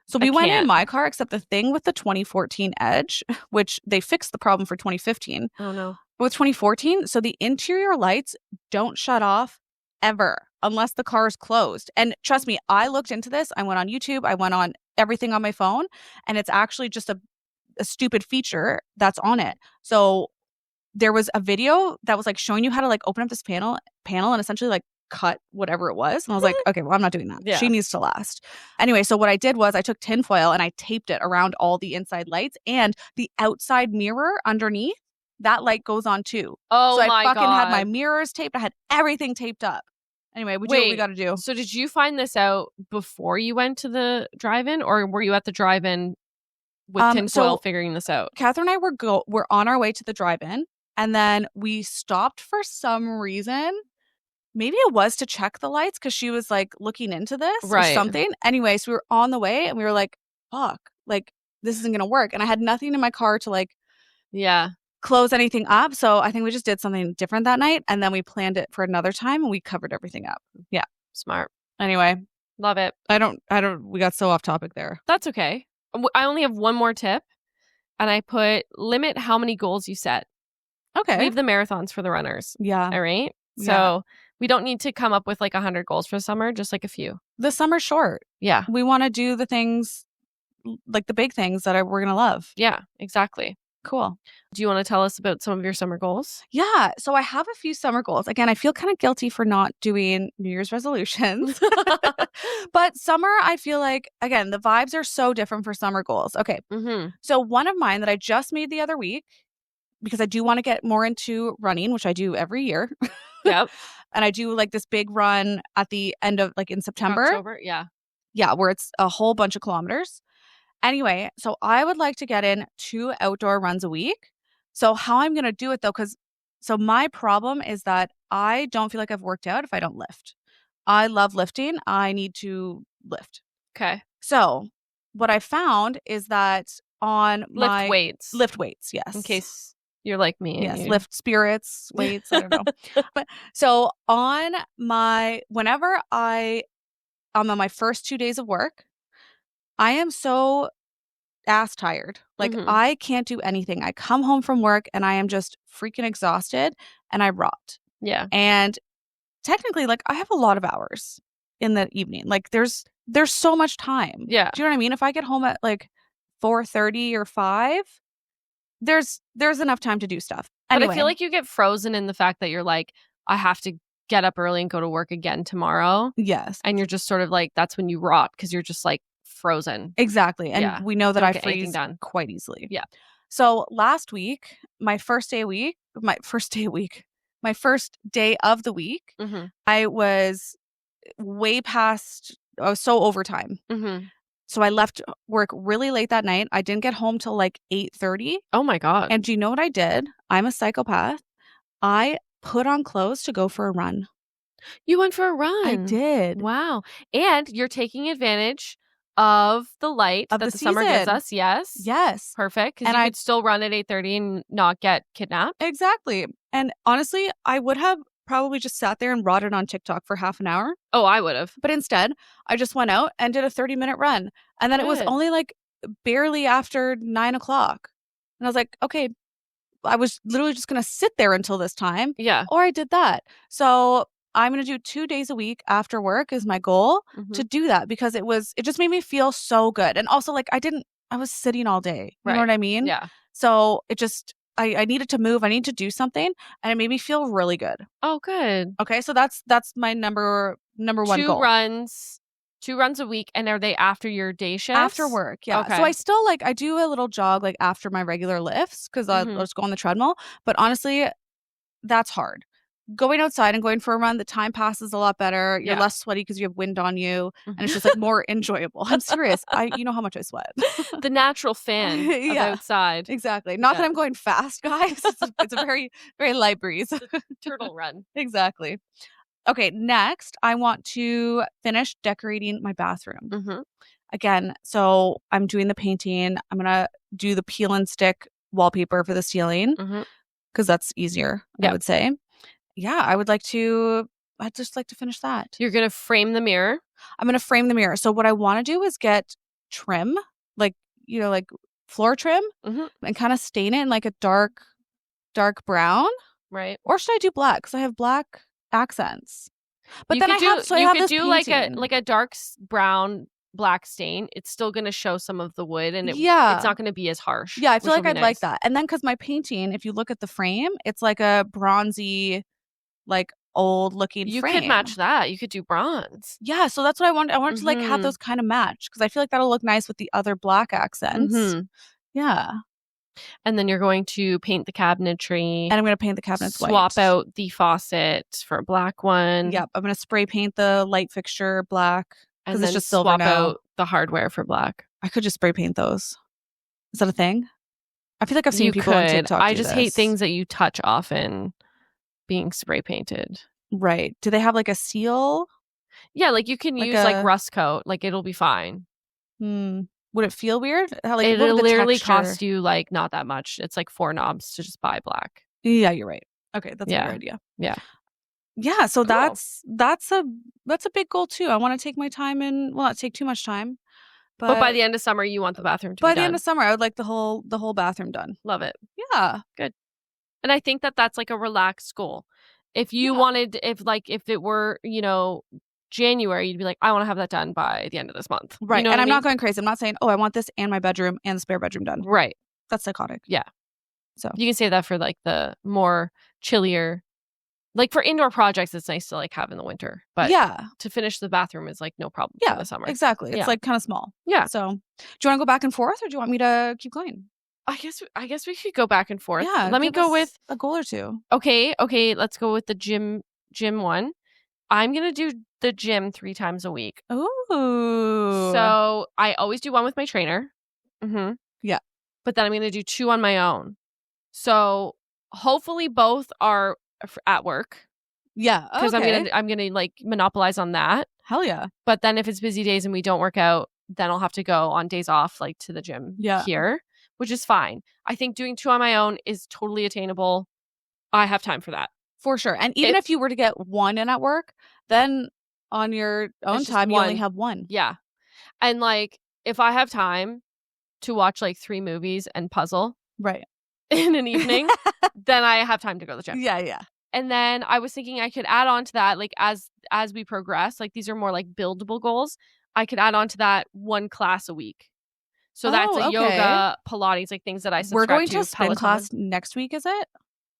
So I we went in can't. my car, except the thing with the 2014 Edge, which they fixed the problem for 2015. Oh no. With 2014, so the interior lights don't shut off ever unless the car is closed. And trust me, I looked into this. I went on YouTube. I went on everything on my phone, and it's actually just a stupid feature that's on it. So there was a video that was like showing you how to like open up this panel and essentially like cut whatever it was. And I was like, okay, well, I'm not doing that. Yeah. She needs to last. Anyway, so what I did was I took tinfoil and I taped it around all the inside lights, and the outside mirror underneath, that light goes on too. Oh so I my fucking had my God. mirrors taped. I had everything taped up. Anyway, we do what we got to do. So did you find this out before you went to the drive-in, or were you at the drive-in with tinfoil figuring this out? Catherine and I were on our way to the drive-in, and then we stopped for some reason. Maybe it was to check the lights because she was like looking into this or something. Anyway, so we were on the way and we were like, fuck, like this isn't going to work. And I had nothing in my car to like close anything up. So I think we just did something different that night. And then we planned it for another time and we covered everything up. Yeah. Smart. Anyway. Love it. We got so off topic there. That's okay. I only have one more tip, and I put limit how many goals you set. Okay. Leave the marathons for the runners. Yeah. All right. So we don't need to come up with like 100 goals for the summer, just like a few. The summer's short. Yeah. We want to do the things, like the big things that we're going to love. Yeah, exactly. Cool. Do you want to tell us about some of your summer goals? Yeah. So I have a few summer goals. Again, I feel kind of guilty for not doing New Year's resolutions. But summer, I feel like, again, the vibes are so different for summer goals. Okay. Mm-hmm. So one of mine that I just made the other week, because I do want to get more into running, which I do every year. Yep. And I do like this big run at the end of like in September. October, yeah. Yeah, where it's a whole bunch of kilometers. Anyway, so I would like to get in 2 outdoor runs a week. So how I'm going to do it though, so my problem is that I don't feel like I've worked out if I don't lift. I love lifting. I need to lift. Okay. So what I found is that on my lift weights, yes. In case you're like me. Yes, lift spirits, weights, I don't know. But so whenever I'm on my first 2 days of work, I am so ass tired. Like I can't do anything. I come home from work and I am just freaking exhausted and I rot. Yeah. And technically, like I have a lot of hours in the evening. Like there's so much time. Yeah. Do you know what I mean? If I get home at like 4:30 or 5, there's enough time to do stuff. Anyway. But I feel like you get frozen in the fact that you're like, I have to get up early and go to work again tomorrow. Yes. And you're just sort of like, that's when you rot because you're just like frozen. Exactly. And we know that I freeze quite easily. Yeah. So last week, my first day of the week, I was way past, I was so overtime. So I left work really late that night. I didn't get home till like 8:30. Oh my God. And do you know what I did? I'm a psychopath. I put on clothes to go for a run. You went for a run? I did. Wow. And you're taking advantage of the light that the summer gives us. Yes. Yes. Perfect. Because you could still run at 8:30 and not get kidnapped. Exactly. And honestly, I would have probably just sat there and rotted on TikTok for half an hour. Oh, I would have. But instead, I just went out and did a 30-minute run. And then it was only like barely after 9 o'clock. And I was like, okay, I was literally just going to sit there until this time. Yeah. Or I did that. So I'm going to do 2 days a week after work is my goal to do that because it just made me feel so good. And also like I was sitting all day. You know what I mean? Yeah. So it just, I needed to move. I need to do something. And it made me feel really good. Oh, good. Okay. So that's my number one goal. 2 runs a week. And are they after your day shift? After work. Yeah. Okay. So I still I do a little jog like after my regular lifts because I'll just go on the treadmill. But honestly, that's hard. Going outside and going for a run, the time passes a lot better. You're less sweaty because you have wind on you, and it's just like more enjoyable. I'm serious. You know how much I sweat. The natural fan of outside. Exactly. Not that I'm going fast, guys. It's a very, very light breeze. Turtle run. Exactly. Okay, next, I want to finish decorating my bathroom. Again, so I'm doing the painting. I'm going to do the peel and stick wallpaper for the ceiling because that's easier, I would say. Yeah, I'd just like to finish that. You're going to frame the mirror? I'm going to frame the mirror. So what I want to do is get trim, like floor trim and kind of stain it in like a dark brown. Right. Or should I do black? Because I have black accents. But you then you could do like a dark brown black stain. It's still going to show some of the wood and it's not going to be as harsh. Yeah, I feel like I'd like that. And then because my painting, if you look at the frame, it's like a bronzy, like old looking You frame. could match that. You could do bronze. Yeah, so that's what I want. I want to like have Mhm. those kind of match because I feel like that'll look nice with the other black accents. Mhm. Yeah. And then you're going to paint the cabinetry. And I'm going to paint the cabinets white. Swap out the faucet for a black one. Yep. I'm going to spray paint the light fixture black because And it's then just silver swap now. out the hardware for black. I could just spray paint those. Is that a thing? I feel like I've seen You people on could. TikTok I do just hate this. things that you touch often being spray painted. Right. Do they have like a seal? Yeah, like you can Like use like a- rust coat. Like it'll be fine. Would it feel weird? How, like, what It'll would the literally texture- cost you like not that much. It's like 4 knobs to just buy black. Yeah, you're right. Okay, that's a Yeah. good idea. Yeah. Yeah, so Cool. that's a big goal too. I want to take my time and well, not take too much time. But by the end of summer, you want the bathroom to be by the done. end of summer, I would like the whole bathroom done. Love it. Yeah. And I think that that's like a relaxed goal. If you wanted, if it were, January, you'd be like, I want to have that done by the end of this month. Right. You know and what I'm I mean? not going crazy. I'm not saying, oh, I want this and my bedroom and the spare bedroom done. Right. That's psychotic. Yeah. So you can save that for like the more chillier, like for indoor projects, it's nice to like have in the winter. But yeah, to finish the bathroom is like no problem yeah, for the summer. Exactly. It's Yeah. like kind of small. Yeah. So do you want to go back and forth or do you want me to keep going? I guess we could go back and forth. Yeah. Let me give go us with a goal or two. okay, let's go with the gym one. I'm gonna do the gym 3 times a week. Ooh. So I always do one with my trainer. Mm-hmm. Yeah. But then I'm gonna do 2 on my own. So hopefully both are at work. Yeah. Because okay. I'm gonna like monopolize on that. Hell yeah. But then if it's busy days and we don't work out, then I'll have to go on days off like to the gym here, which is fine. I think doing 2 on my own is totally attainable. I have time for that. For sure. And even if you were to get 1 in at work, then on your own just time, you only 1. have 1. Yeah. And like if I have time to watch like 3 movies and puzzle Right. in an evening, then I have time to go to the gym. Yeah, yeah. And then I was thinking I could add on to that, like as we progress, like these are more like buildable goals. I could add on to that 1 class a week. So that's a yoga, Pilates, like things that I subscribe to. We're going to a spin Peloton. class next week, is it?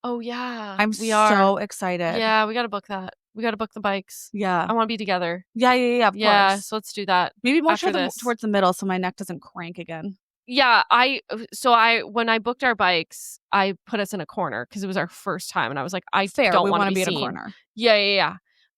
Oh yeah. I'm so excited. Yeah, we gotta book that. We gotta book the bikes. Yeah. I want to be together. Yeah, of course. So let's do that. Maybe more after this. towards the middle so my neck doesn't crank again. Yeah, when I booked our bikes, I put us in a corner because it was our first time, and I was like, I don't want to be in seen. a corner. Yeah.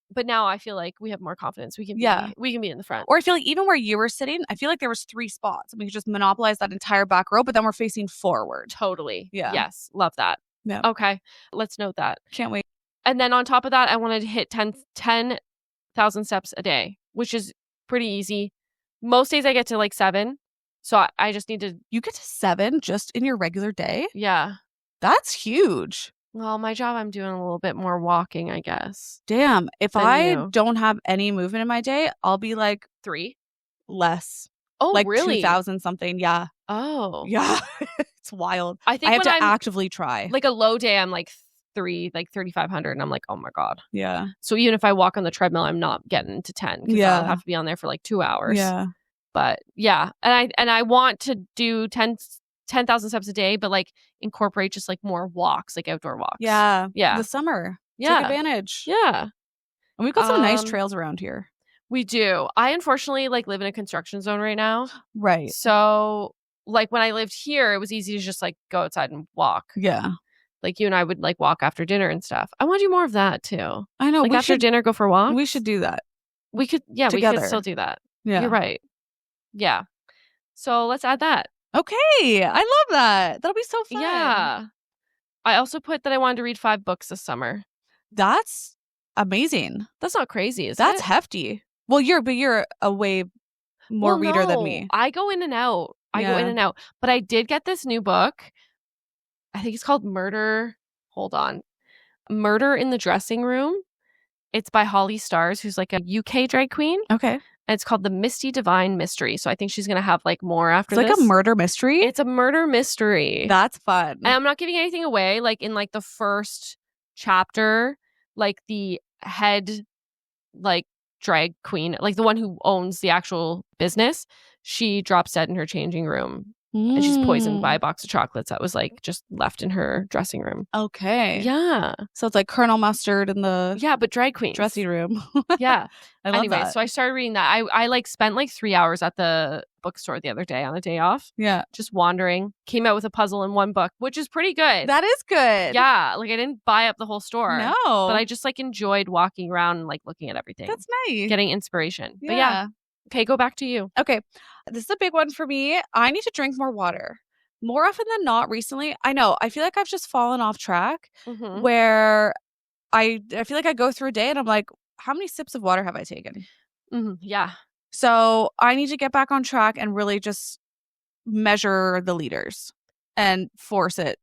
But now I feel like we have more confidence. We can be in the front. Or I feel like even where you were sitting, I feel like there was 3 spots. And we could just monopolize that entire back row, but then we're facing forward. Totally. Yeah. Yes. Love that. Yeah. Okay. Let's note that. Can't wait. And then on top of that, I wanted to hit 10,000 steps a day, which is pretty easy. Most days I get to like 7. So I just need to. You get to 7 just in your regular day? Yeah. That's huge. Well, my job, I'm doing a little bit more walking, I guess. Damn. If Than I you. don't have any movement in my day, I'll be like 3. less. Oh, like really? 2,000 something. Yeah. Oh. Yeah. It's wild. I think I have when to I'm actively try. like a low day, I'm like 3,500, and I'm like, oh my God. Yeah. So even if I walk on the treadmill, I'm not getting to 10 because I'll have to be on there for like 2 hours. Yeah. But yeah, and I want to do 10,000 steps a day, but like incorporate just like more walks, like outdoor walks. Yeah. Yeah. The summer. Yeah. Take advantage. Yeah. And we've got some nice trails around here. We do. I unfortunately like live in a construction zone right now. Right. So like when I lived here, it was easy to just like go outside and walk. Yeah. Like you and I would like walk after dinner and stuff. I want to do more of that too. I know. Like after dinner, go for walks. We should do that. We could together. We could still do that. Yeah. You're right. Yeah. So let's add that. Okay. I love that. That'll be so fun. Yeah. I also put that I wanted to read 5 books this summer. That's amazing. That's not crazy, is That's it? hefty. Well, you're a way more reader than me. I go in and out. But I did get this new book. I think it's called Murder in the Dressing Room. It's by Holly Stars, who's like a UK drag queen. Okay. And it's called The Misty Divine Mystery. So I think she's going to have like more after this. It's like a murder mystery? It's a murder mystery. That's fun. And I'm not giving anything away. Like in like the first chapter, like the head like drag queen, like the one who owns the actual business, she drops dead in her changing room And she's poisoned by a box of chocolates that was like just left in her dressing room. Okay. Yeah. So it's like Colonel Mustard in the but drag queens. dressing room. Yeah. I love anyway, that. so I started reading that. I like spent like 3 hours at the bookstore the other day on a day off. Yeah. Just wandering. Came out with a puzzle in one book, which is pretty good. That is good. Yeah. Like I didn't buy up the whole store. No. But I just like enjoyed walking around and like looking at everything. That's nice. Getting inspiration. But yeah. Okay, go back to you. Okay. This is a big one for me. I need to drink more water. More often than not recently, I know, I feel like I've just fallen off track where I feel like I go through a day and I'm like, how many sips of water have I taken? Yeah. So I need to get back on track and really just measure the liters and force it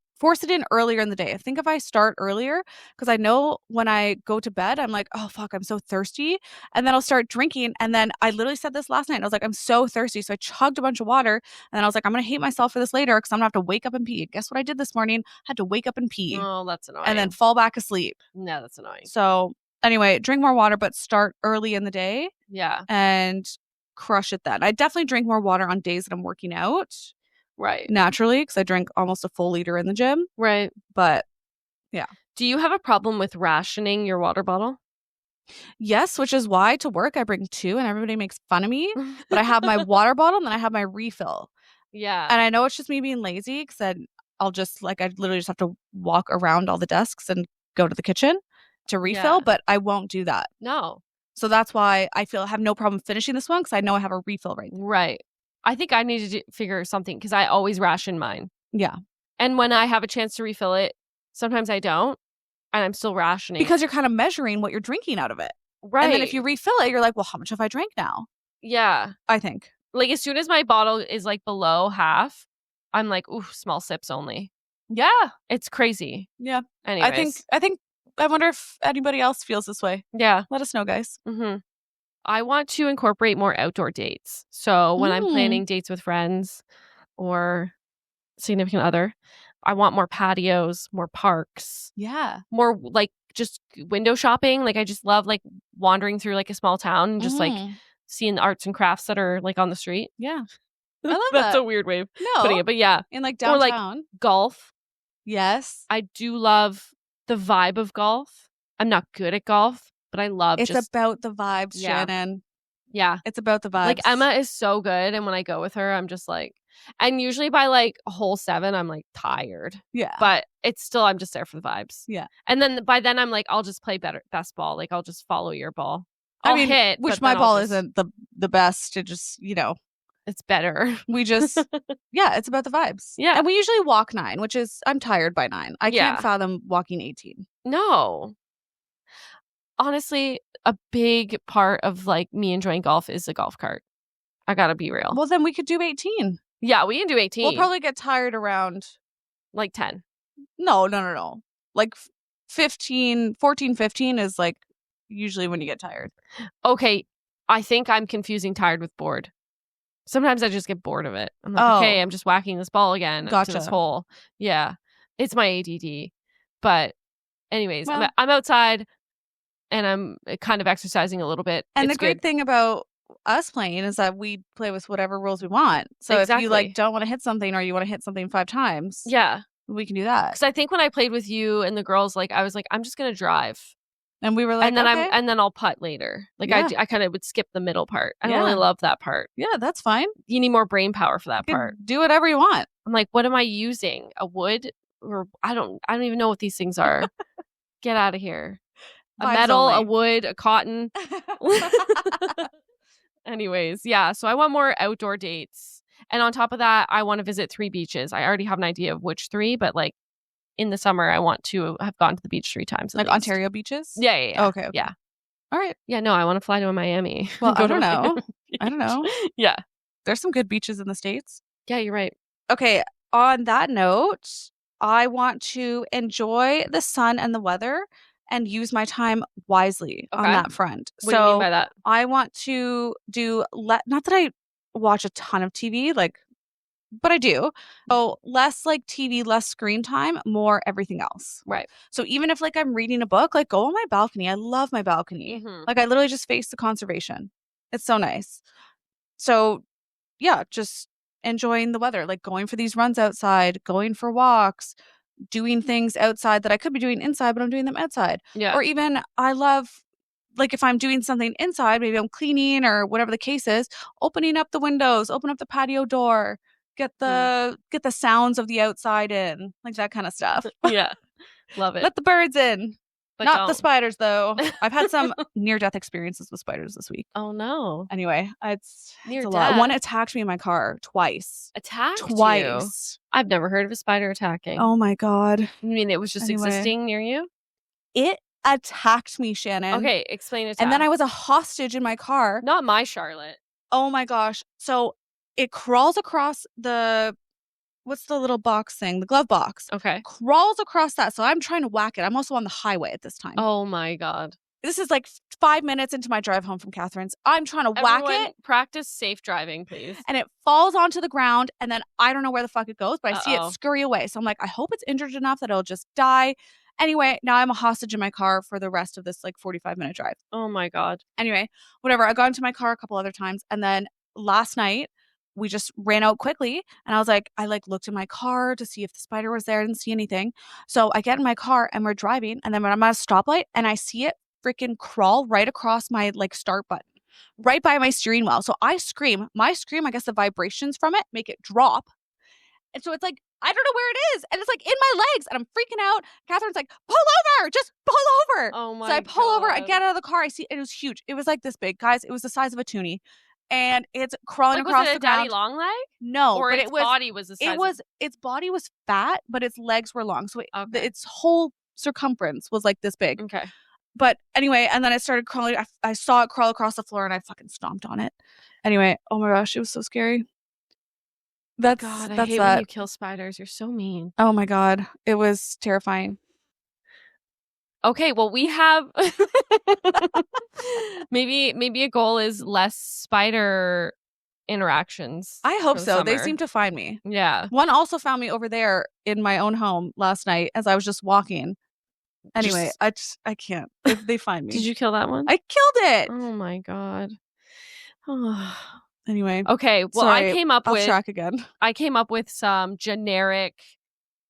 in earlier in the day. I think if I start earlier, because I know when I go to bed, I'm like, oh, fuck, I'm so thirsty. And then I'll start drinking. And then I literally said this last night. I was like, I'm so thirsty. So I chugged a bunch of water. And then I was like, I'm going to hate myself for this later because I'm going to have to wake up and pee. Guess what I did this morning? Had to wake up and pee. Oh, that's annoying. And then fall back asleep. No, that's annoying. So anyway, drink more water, but start early in the day. Yeah. And crush it then. I definitely drink more water on days that I'm working out. Right. Naturally, because I drink almost a full liter in the gym. Right. But yeah. Do you have a problem with rationing your water bottle? Yes, which is why to work I bring 2 and everybody makes fun of me. But I have my water bottle and then I have my refill. Yeah. And I know it's just me being lazy because then I'll just like, I literally just have to walk around all the desks and go to the kitchen to refill, but I won't do that. No. So that's why I have no problem finishing this one because I know I have a refill right there. Right. I think I need to figure something because I always ration mine. Yeah. And when I have a chance to refill it, sometimes I don't. And I'm still rationing. Because you're kind of measuring what you're drinking out of it. Right. And then if you refill it, you're like, well, how much have I drank now? Yeah. I think. Like as soon as my bottle is like below half, I'm like, ooh, small sips only. Yeah. It's crazy. Yeah. Anyways. I wonder if anybody else feels this way. Yeah. Let us know, guys. I want to incorporate more outdoor dates. So when I'm planning dates with friends or significant other, I want more patios, more parks. Yeah. More like just window shopping. Like I just love like wandering through like a small town and just like seeing the arts and crafts that are like on the street. Yeah. I love That's that. a weird way of putting it. But yeah. In like downtown. Or like golf. Yes. I do love the vibe of golf. I'm not good at golf, but I love it's about the vibes, Shannon. Yeah. It's about the vibes. Like Emma is so good. And when I go with her, I'm just like, and usually by like hole 7, I'm like tired. Yeah. But it's still, I'm just there for the vibes. Yeah. And then by then I'm like, I'll just play best ball. Like I'll just follow your ball. I'll hit. Which my ball isn't the best to just, it's better. We just, it's about the vibes. Yeah. And we usually walk 9, which is, I'm tired by 9. I can't fathom walking 18. No. Honestly, a big part of like me enjoying golf is a golf cart. I gotta be real. Well, then we could do 18. Yeah, we can do 18. We'll probably get tired around like 10. No. Like 15 is like usually when you get tired. Okay. I think I'm confusing tired with bored. Sometimes I just get bored of it. I'm like, okay, I'm just whacking this ball again to this hole. Yeah. It's my ADD. But anyways, well, I'm outside and I'm kind of exercising a little bit. And the great thing about us playing is that we play with whatever rules we want. So if you like don't want to hit something or you want to hit something 5 times, we can do that. Because I think when I played with you and the girls, like I was like, I'm just gonna drive, and we were like, and then and then I'll putt later. Like I kind of would skip the middle part. I don't really love that part. Yeah, that's fine. You need more brain power for that part. Do whatever you want. I'm like, what am I using? A wood or I don't even know what these things are. Get out of here. A metal, a wood, a cotton. Anyways, yeah. So I want more outdoor dates. And on top of that, I want to visit 3 beaches. I already have an idea of which 3, but like in the summer, I want to have gone to the beach 3 times. Like Ontario beaches? Yeah. Okay. Yeah. All right. Yeah, no, I want to fly to Miami. Well, I don't know. Yeah. There's some good beaches in the States. Yeah, you're right. Okay. On that note, I want to enjoy the sun and the weather and use my time wisely on that front. What do you mean by that? I want to do, not that I watch a ton of TV, like, but I do. So less like TV, less screen time, more everything else. Right. So even if like I'm reading a book, like go on my balcony. I love my balcony. Mm-hmm. Like I literally just face the conservation. It's so nice. So yeah, just enjoying the weather, like going for these runs outside, going for walks, doing things outside that I could be doing inside, but I'm doing them outside. Yeah. Or even I love, like if I'm doing something inside, maybe I'm cleaning or whatever the case is, opening up the windows, open up the patio door, get the sounds of the outside in, like that kind of stuff. Yeah. Love it. Let the birds in. But Not the don't. spiders though. I've had some near-death experiences with spiders this week. Oh no. Anyway, it's Near a lot. One death? attacked me in my car twice. Attacked you? Twice. I've never heard of a spider attacking. Oh my God. I mean, it was just Anyway. existing near you? It attacked me, Shannon. Okay, explain it. And then I was a hostage in my car. Not my Charlotte. Oh my gosh. So it crawls across the, what's the little box thing? The glove box. Okay. Crawls across that. So I'm trying to whack it. I'm also on the highway at this time. Oh my God. This is like 5 minutes into my drive home from Catherine's. I'm trying to whack Everyone, it. practice safe driving, please. And it falls onto the ground. And then I don't know where the fuck it goes, but I see Uh-oh. it scurry away. So I'm like, I hope it's injured enough that it'll just die. Anyway, now I'm a hostage in my car for the rest of this like 45-minute drive. Oh my God. Anyway, whatever. I got into my car a couple other times. And then last night, we just ran out quickly. And I was like, I like looked in my car to see if the spider was there. I didn't see anything. So I get in my car and we're driving. And then when I'm at a stoplight and I see it freaking crawl right across my like start button, right by my steering wheel. So I scream. My scream, I guess the vibrations from it make it drop. And so it's like, I don't know where it is. And it's like in my legs. And I'm freaking out. Catherine's like, pull over. Just pull over. Oh my So I pull over. I God. get out of the car. I see it was huge. It was like this big, guys. It was the size of a toonie. And it's crawling Like, across was it the a daddy ground. long leg? No, Or but its body was the size its body was fat, but its legs were long. So Okay. its whole circumference was like this big. Okay. But anyway, and then it started crawling. I saw it crawl across the floor and I fucking stomped on it. Anyway, oh my gosh, it was so scary. God, I that's hate that. when you kill spiders. You're so mean. Oh my God, it was terrifying. Okay, well, we have maybe a goal is less spider interactions. I hope for the so. They summer. seem to find me. Yeah. One also found me over there in my own home last night as I was just walking. Anyway, I can't. They find me. Did you kill that one? I killed it. Oh my God. Anyway. Okay, well, sorry, I came up off track again. I came up with some generic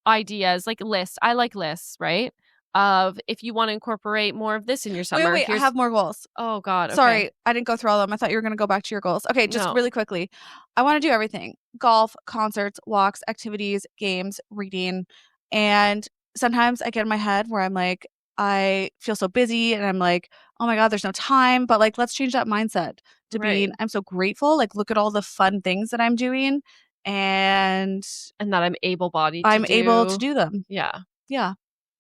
ideas, like lists. I like lists, right? Of if you want to incorporate more of this in your summer. Wait, I have more goals. Oh God. Okay. Sorry, I didn't go through all of them. I thought you were going to go back to your goals. Okay, just No. really quickly. I want to do everything. Golf, concerts, walks, activities, games, reading. And sometimes I get in my head where I'm like, I feel so busy and I'm like, oh my God, there's no time. But like, let's change that mindset to being, I'm so grateful. Like, look at all the fun things that I'm doing and that I'm able-bodied able to do them. Yeah. Yeah.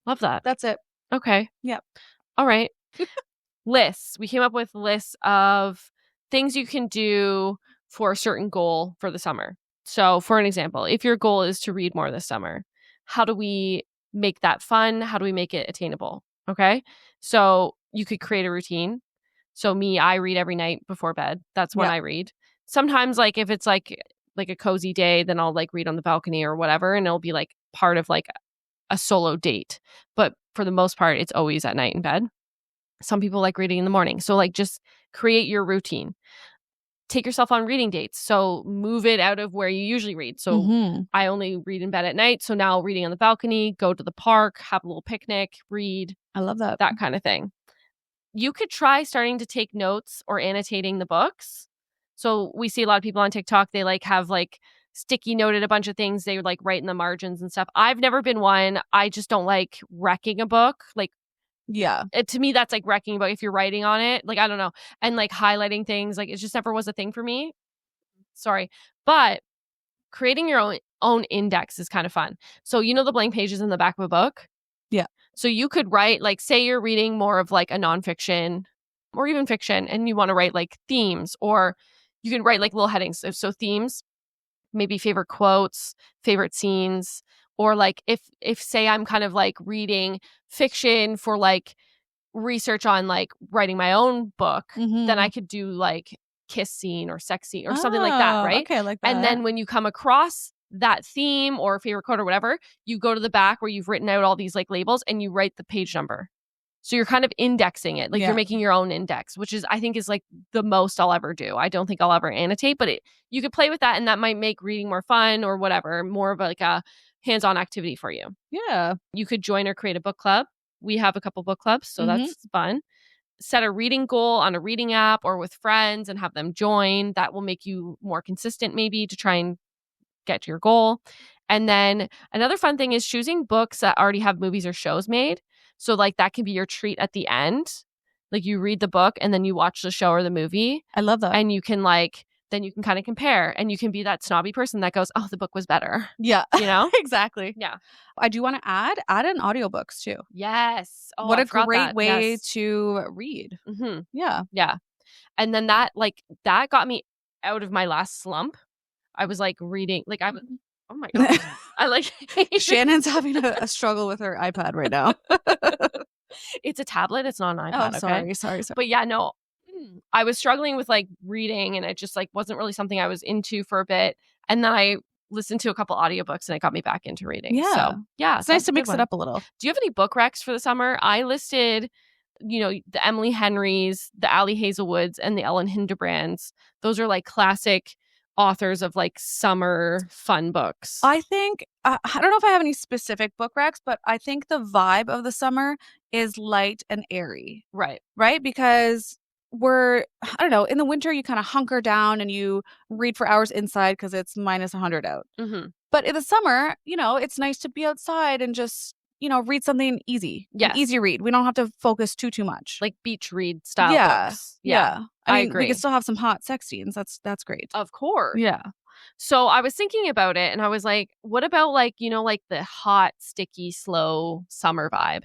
Love that. That's it. Okay. Yep. All right. Lists. We came up with lists of things you can do for a certain goal for the summer. So for an example, if your goal is to read more this summer, how do we make that fun? How do we make it attainable? Okay. So you could create a routine. So I read every night before bed. That's when I read. Sometimes like if it's like a cozy day, then I'll like read on the balcony or whatever. And it'll be like part of like a solo date. But for the most part, it's always at night in bed. Some people like reading in the morning. So like just create your routine. Take yourself on reading dates. So move it out of where you usually read. So I only read in bed at night. So now reading on the balcony, go to the park, have a little picnic, read. I love that. That kind of thing. You could try starting to take notes or annotating the books. So we see a lot of people on TikTok, they like have like sticky noted a bunch of things they would like write in the margins and stuff. I've never been one. I just don't like wrecking a book. Like, to me, that's like wrecking a book if you're writing on it. Like, I don't know. And like highlighting things, like it just never was a thing for me. Sorry. But creating your own index is kind of fun. So, you know, the blank pages in the back of a book? Yeah. So you could write, like, say you're reading more of like a nonfiction or even fiction and you want to write like themes, or you can write like little headings. So themes, maybe favorite quotes, favorite scenes, or like if say I'm kind of like reading fiction for like research on like writing my own book, then I could do like kiss scene or sex scene or something like that, right? Okay, like that. And then when you come across that theme or favorite quote or whatever, you go to the back where you've written out all these like labels and you write the page number. So you're kind of indexing it. Like Yeah. you're making your own index, which is, I think, is like the most I'll ever do. I don't think I'll ever annotate, but you could play with that, and that might make reading more fun or whatever, more of like a hands-on activity for you. Yeah. You could join or create a book club. We have a couple book clubs, so Mhm. that's fun. Set a reading goal on a reading app or with friends and have them join. That will make you more consistent maybe to try and get to your goal. And then another fun thing is choosing books that already have movies or shows made. So like that can be your treat at the end. Like you read the book and then you watch the show or the movie. I love that. And you can then you can kind of compare, and you can be that snobby person that goes, oh, the book was better. Yeah. You know? Exactly. Yeah. I do want to add in audiobooks too. Yes. Oh, What I a forgot great that. way Yes. to read. Mm-hmm. Yeah. Yeah. And then that got me out of my last slump. I was like reading, like I'm, oh my God. I like Shannon's having a struggle with her iPad right now. It's a tablet. It's not an iPad. Oh, Okay. sorry. But yeah, no, I was struggling with like reading, and it just like wasn't really something I was into for a bit. And then I listened to a couple audiobooks, and it got me back into reading. Yeah. So yeah, It's nice to mix it up a little. Do you have any book recs for the summer? I listed, the Emily Henrys, the Ali Hazelwoods, and the Ellen Hindebrands. Those are like classic authors of like summer fun books. I think, I don't know if I have any specific book recs, but I think the vibe of the summer is light and airy. Right. Because I don't know, in the winter, you kind of hunker down and you read for hours inside because it's minus 100 out. Mm-hmm. But in the summer, it's nice to be outside and just, read something easy. Yes. An easy read. We don't have to focus too much. Like beach read style books. Yeah. I mean, agree. we can still have some hot sex scenes. That's great. Of course. Yeah. So I was thinking about it, and I was like, what about like the hot, sticky, slow summer vibe?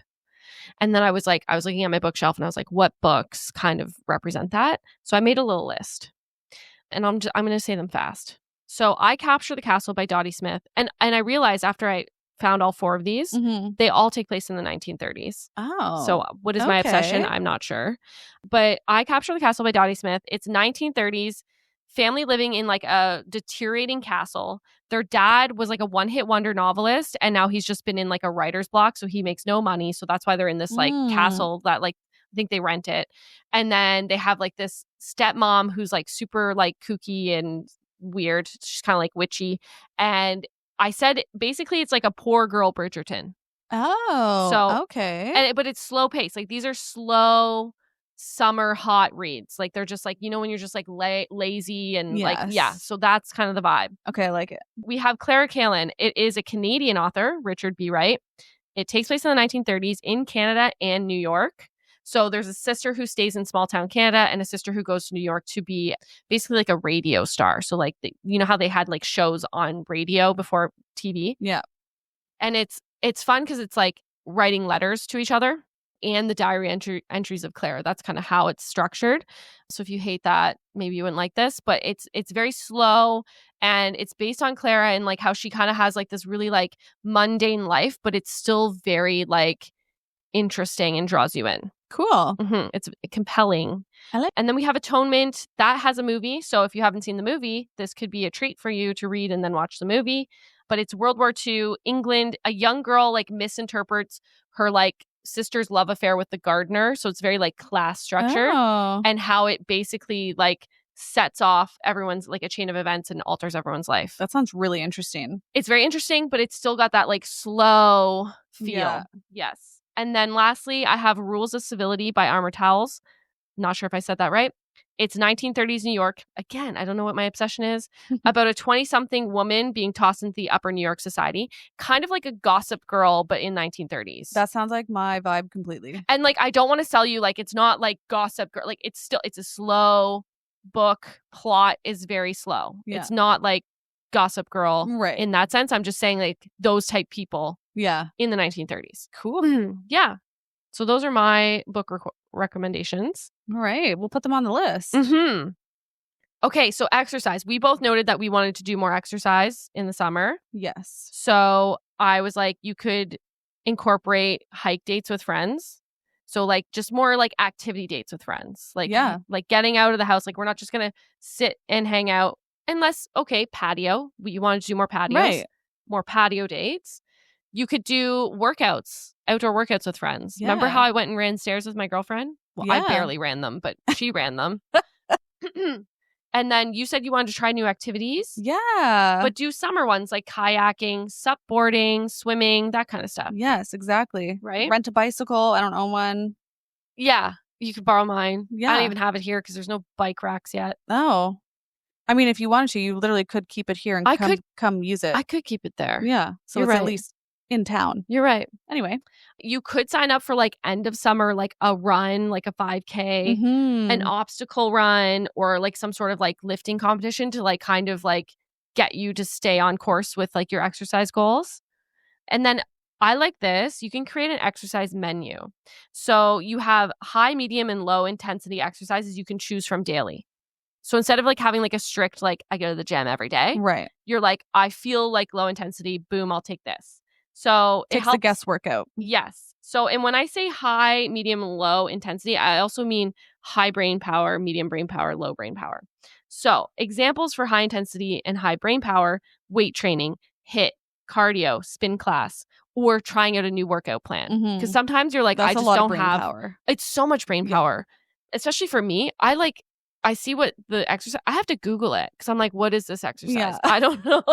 And then I was looking at my bookshelf, and I was like, what books kind of represent that? So I made a little list, and I'm going to say them fast. So I Capture the Castle by Dottie Smith. And I realized after I found all 4 of these, they all take place in the 1930s. Oh. So what is my obsession? I'm not sure. But I Capture the Castle by Dottie Smith. It's 1930s. Family living in like a deteriorating castle. Their dad was like a one-hit wonder novelist, and now he's just been in like a writer's block, so he makes no money. So that's why they're in this like castle that like I think they rent it. And then they have like this stepmom who's like super like kooky and weird. She's kind of like witchy. And I said basically it's like a poor girl Bridgerton. Oh. So okay. but it's slow paced. Like these are slow summer hot reads. Like they're just like, when you're just like lazy and like, yeah. So that's kind of the vibe. Okay, I like it. We have Clara Kalin. It is a Canadian author, Richard B. Wright. It takes place in the 1930s in Canada and New York. So there's a sister who stays in small town Canada and a sister who goes to New York to be basically like a radio star. So like, how they had like shows on radio before TV? Yeah. And it's fun because it's like writing letters to each other and the diary entries of Clara. That's kind of how it's structured. So if you hate that, maybe you wouldn't like this, but it's very slow, and it's based on Clara and like how she kind of has like this really like mundane life, but it's still very like interesting and draws you in. Cool. It's compelling. And then we have Atonement. That has a movie. So if you haven't seen the movie, this could be a treat for you to read and then watch the movie. But it's World War II, England. A young girl like misinterprets her like sister's love affair with the gardener. So it's very like class structured and how it basically like sets off everyone's like a chain of events and alters everyone's life. That sounds really interesting. It's very interesting, but it's still got that like slow feel. Yeah. Yes. And then lastly, I have Rules of Civility by Armour Towles. Not sure if I said that right. It's 1930s New York. Again, I don't know what my obsession is. About a 20-something woman being tossed into the upper New York society. Kind of like a Gossip Girl, but in 1930s. That sounds like my vibe completely. And like, I don't want to sell you, like, it's not like Gossip Girl. Like, it's a slow book. Plot is very slow. Yeah. It's not like Gossip Girl in that sense. I'm just saying like those type people in the 1930s. Cool. Yeah. So those are my book recommendations. All right. We'll put them on the list. Okay. So exercise. We both noted that we wanted to do more exercise in the summer. Yes. So I was like, you could incorporate hike dates with friends. So like just more like activity dates with friends. Like, like getting out of the house. Like we're not just going to sit and hang out unless, patio. You wanted to do more patios. Right. More patio dates. You could do workouts outdoor workouts with friends. Remember Yeah. how I went and ran stairs with my girlfriend? Well, I Yeah. barely ran them, but she ran them. And then you said you wanted to try new activities, Yeah. but do summer ones like kayaking, sup boarding, swimming, that kind of stuff. Yes, exactly. Right? Rent a bicycle. I don't own one. Yeah. You could borrow mine. I Yeah. don't even have it here because there's no bike racks yet. Oh. I mean, if you wanted to, you literally could keep it here and come use it. I could keep it there. Yeah. So You're it's right. at least in town. You're right. Anyway. You could sign up for like end of summer, like a run, like a 5K, an obstacle run, or like some sort of like lifting competition to like kind of like get you to stay on course with like your exercise goals. And then I like this. You can create an exercise menu. So you have high, medium, and low intensity exercises you can choose from daily. So instead of like having like a strict, like I go to the gym every day, right? You're like, I feel like low intensity, boom, I'll take this. So it takes helps the guesswork out. Yes. So, and when I say high, medium, and low intensity, I also mean high brain power, medium brain power, low brain power. So examples for high intensity and high brain power: weight training, HIIT, cardio, spin class, or trying out a new workout plan. Because sometimes you're like, That's I just a lot don't of brain have power. It's so much brain power, especially for me. I see what the exercise, I have to Google it because I'm like, what is this exercise? Yeah. I don't know.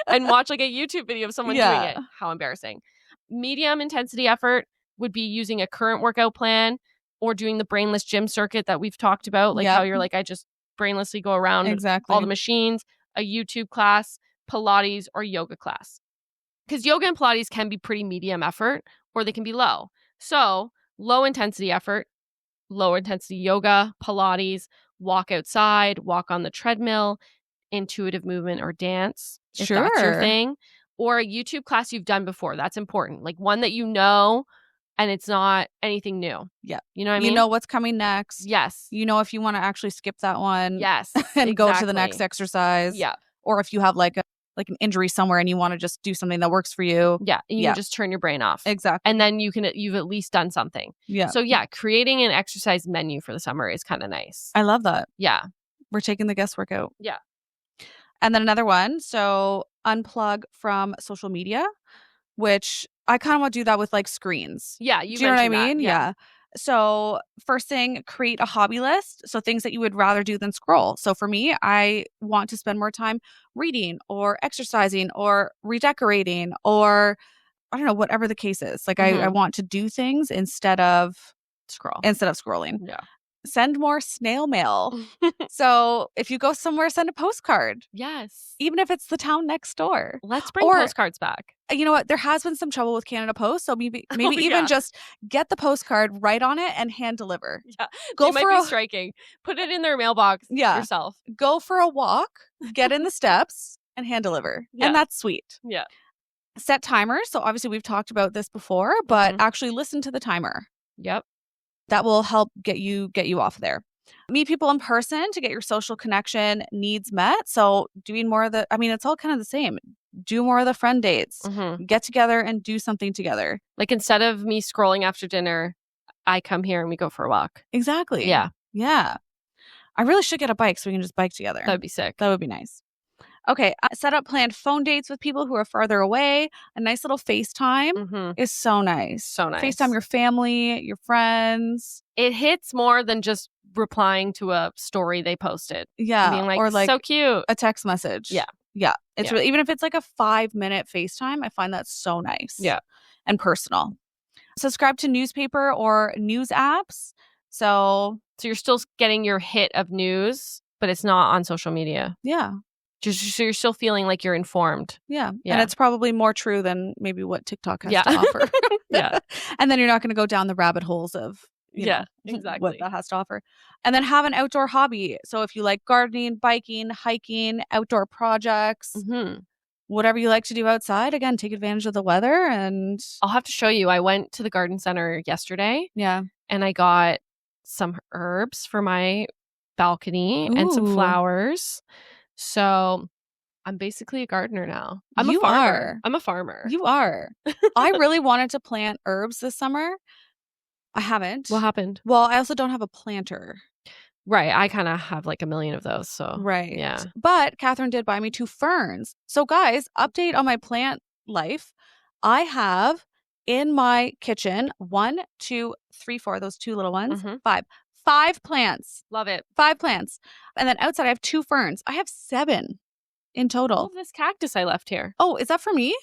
And watch like a YouTube video of someone doing it. How embarrassing. Medium intensity effort would be using a current workout plan or doing the brainless gym circuit that we've talked about. Like how you're like, I just brainlessly go around all the machines, a YouTube class, Pilates, or yoga class. Because yoga and Pilates can be pretty medium effort or they can be low. So low intensity effort, lower intensity yoga, Pilates, walk outside, walk on the treadmill, intuitive movement or dance, if that's your thing, or a YouTube class you've done before. That's important. Like one that you know and it's not anything new. Yeah. You know what I mean? You know what's coming next. Yes. You know if you want to actually skip that one. Yes. And go to the next exercise. Yeah. Or if you have like an injury somewhere and you want to just do something that works for you. Yeah. And you can just turn your brain off. Exactly. And then you've at least done something. Yeah. So yeah, creating an exercise menu for the summer is kind of nice. I love that. Yeah. We're taking the guesswork out. Yeah. And then another one. So unplug from social media, which I kind of want to do that with like screens. Yeah. Do you know what I mean? Yeah. So first thing, create a hobby list. So things that you would rather do than scroll. So for me, I want to spend more time reading or exercising or redecorating or I don't know, whatever the case is. Like I want to do things instead of scrolling. Yeah. Send more snail mail. So if you go somewhere, send a postcard. Yes. Even if it's the town next door. Let's bring postcards back. You know what? There has been some trouble with Canada Post. So maybe even just get the postcard, write on it, and hand deliver. Yeah. They might be striking. Put it in their mailbox yourself. Go for a walk, get in the steps, and hand deliver. Yeah. And that's sweet. Yeah. Set timers. So obviously we've talked about this before, but actually listen to the timer. Yep. That will help get you off there. Meet people in person to get your social connection needs met. So doing more of it's all kind of the same. Do more of the friend dates. Get together and do something together. Like instead of me scrolling after dinner, I come here and we go for a walk. Exactly. Yeah. Yeah. I really should get a bike so we can just bike together. That would be sick. That would be nice. Okay. Set up planned phone dates with people who are farther away. A nice little FaceTime is so nice. So nice. FaceTime your family, your friends. It hits more than just replying to a story they posted. Yeah. Being like, or like so cute. A text message. Yeah. Yeah. It's really, even if it's like a 5-minute FaceTime, I find that so nice. Yeah. And personal. Subscribe to newspaper or news apps. So you're still getting your hit of news, but it's not on social media. Yeah. So you're still feeling like you're informed. Yeah. And it's probably more true than maybe what TikTok has to offer. Yeah. And then you're not going to go down the rabbit holes of exactly what that has to offer. And then have an outdoor hobby. So if you like gardening, biking, hiking, outdoor projects, whatever you like to do outside, again, take advantage of the weather. And I'll have to show you. I went to the garden center yesterday. Yeah. And I got some herbs for my balcony and some flowers. So I'm basically a gardener now. I'm a farmer. You are. I really wanted to plant herbs this summer. I haven't. What happened? Well, I also don't have a planter. Right. I kind of have like a million of those. So right. Yeah. But Catherine did buy me 2 ferns. So guys, update on my plant life. I have in my kitchen, 1, 2, 3, 4, those 2 little ones, Mhm. 5 plants. Love it. 5 plants. And then outside I have 2 ferns. I have 7 in I total. love this cactus I left here. Oh, is that for me?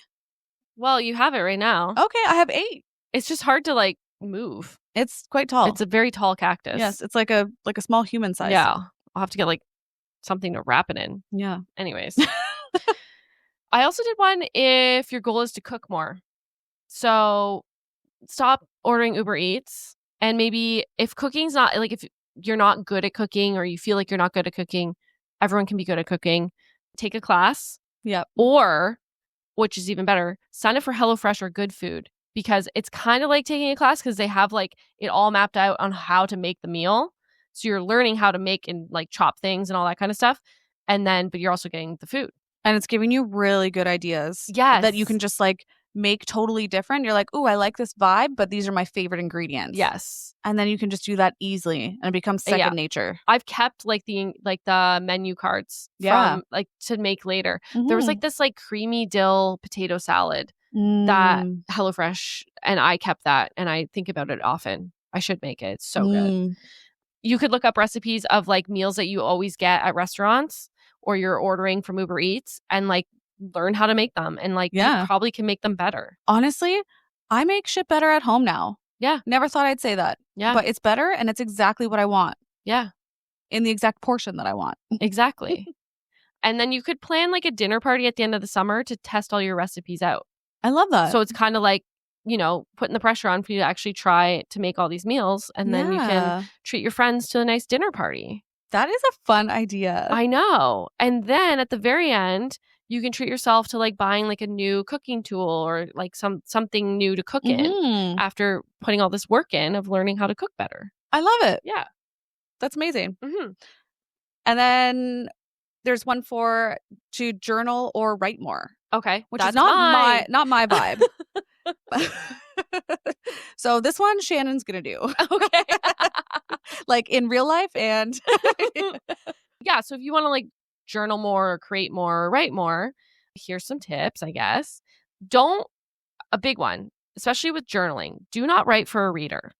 Well, you have it right now. Okay, I have 8. It's just hard to like move. It's quite tall. It's a very tall cactus. Yes, it's like a small human size. Yeah. I'll have to get like something to wrap it in. Yeah. Anyways. I also did one if your goal is to cook more. So stop ordering Uber Eats. And maybe if cooking's not like if you're not good at cooking or you feel like you're not good at cooking, everyone can be good at cooking. Take a class. Yep. Or, which is even better, sign up for HelloFresh or Good Food because it's kind of like taking a class because they have like it all mapped out on how to make the meal. So you're learning how to make and like chop things and all that kind of stuff. And then, but you're also getting the food. And it's giving you really good ideas. Yes. That you can just like make totally different. You're like, oh, I like this vibe, but these are my favorite ingredients. Yes. And then you can just do that easily and it becomes second nature. I've kept like the menu cards from like to make later. There was like this like creamy dill potato salad that HelloFresh, and I kept that and I think about it often. I should make it. It's so good. You could look up recipes of like meals that you always get at restaurants or you're ordering from Uber Eats and like learn how to make them and like you probably can make them better. Honestly, I make shit better at home now. Yeah. Never thought I'd say that. Yeah. But it's better and it's exactly what I want. Yeah. In the exact portion that I want. Exactly. And then you could plan like a dinner party at the end of the summer to test all your recipes out. I love that. So it's kind of like, you know, putting the pressure on for you to actually try to make all these meals and then you can treat your friends to a nice dinner party. That is a fun idea. I know. And then at the very end, you can treat yourself to like buying like a new cooking tool or like something new to cook in after putting all this work in of learning how to cook better. I love it. Yeah. That's amazing. And then there's one to journal or write more. Okay. Which is not my vibe. So this one Shannon's gonna do. Okay. Like in real life and yeah, so if you want to like journal more or create more or write more, here's some tips, I guess. A big one, especially with journaling, do not write for a reader.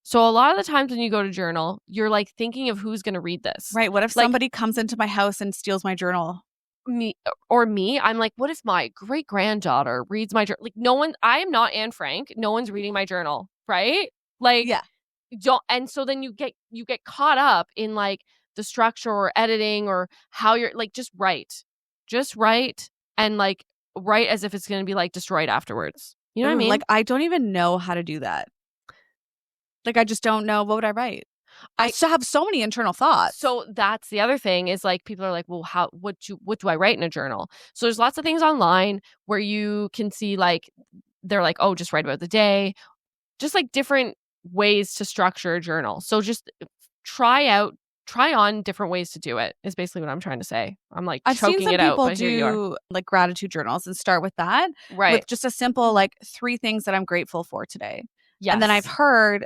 So a lot of the times when you go to journal, you're like thinking of who's going to read this. Right. What if somebody comes into my house and steals my journal? Me, I'm like, what if my great granddaughter reads my journal? Like I am not Anne Frank. No one's reading my journal. Right. Like, and so then you get caught up in like the structure or editing or how you're like, just write and like write as if it's going to be like destroyed afterwards. You know what I mean? Like, I don't even know how to do that. Like, I just don't know. What would I write? I still have so many internal thoughts. So that's the other thing is like people are like, well, what do I write in a journal? So there's lots of things online where you can see like, they're like, oh, just write about the day, just like different ways to structure a journal. So just try on different ways to do it is basically what I'm trying to say. I'm like choking it out. I've seen some people do like gratitude journals and start with that. Right. With just a simple like 3 things that I'm grateful for today. Yes. And then I've heard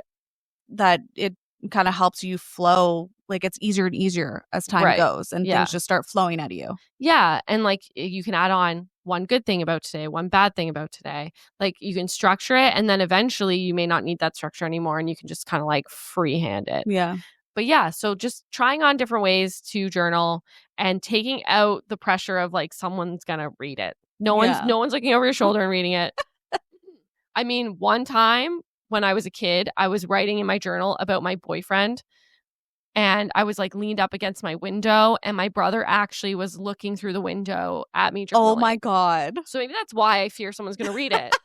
that it kind of helps you flow, like it's easier and easier as time goes and things just start flowing out of you. Yeah. And like you can add on one good thing about today, one bad thing about today. Like you can structure it and then eventually you may not need that structure anymore and you can just kind of like freehand it. Yeah. But yeah, so just trying on different ways to journal and taking out the pressure of like someone's gonna read it. No one's looking over your shoulder and reading it. I mean, one time when I was a kid, I was writing in my journal about my boyfriend and I was like leaned up against my window and my brother actually was looking through the window at me journaling. Oh my God. So maybe that's why I fear someone's going to read it.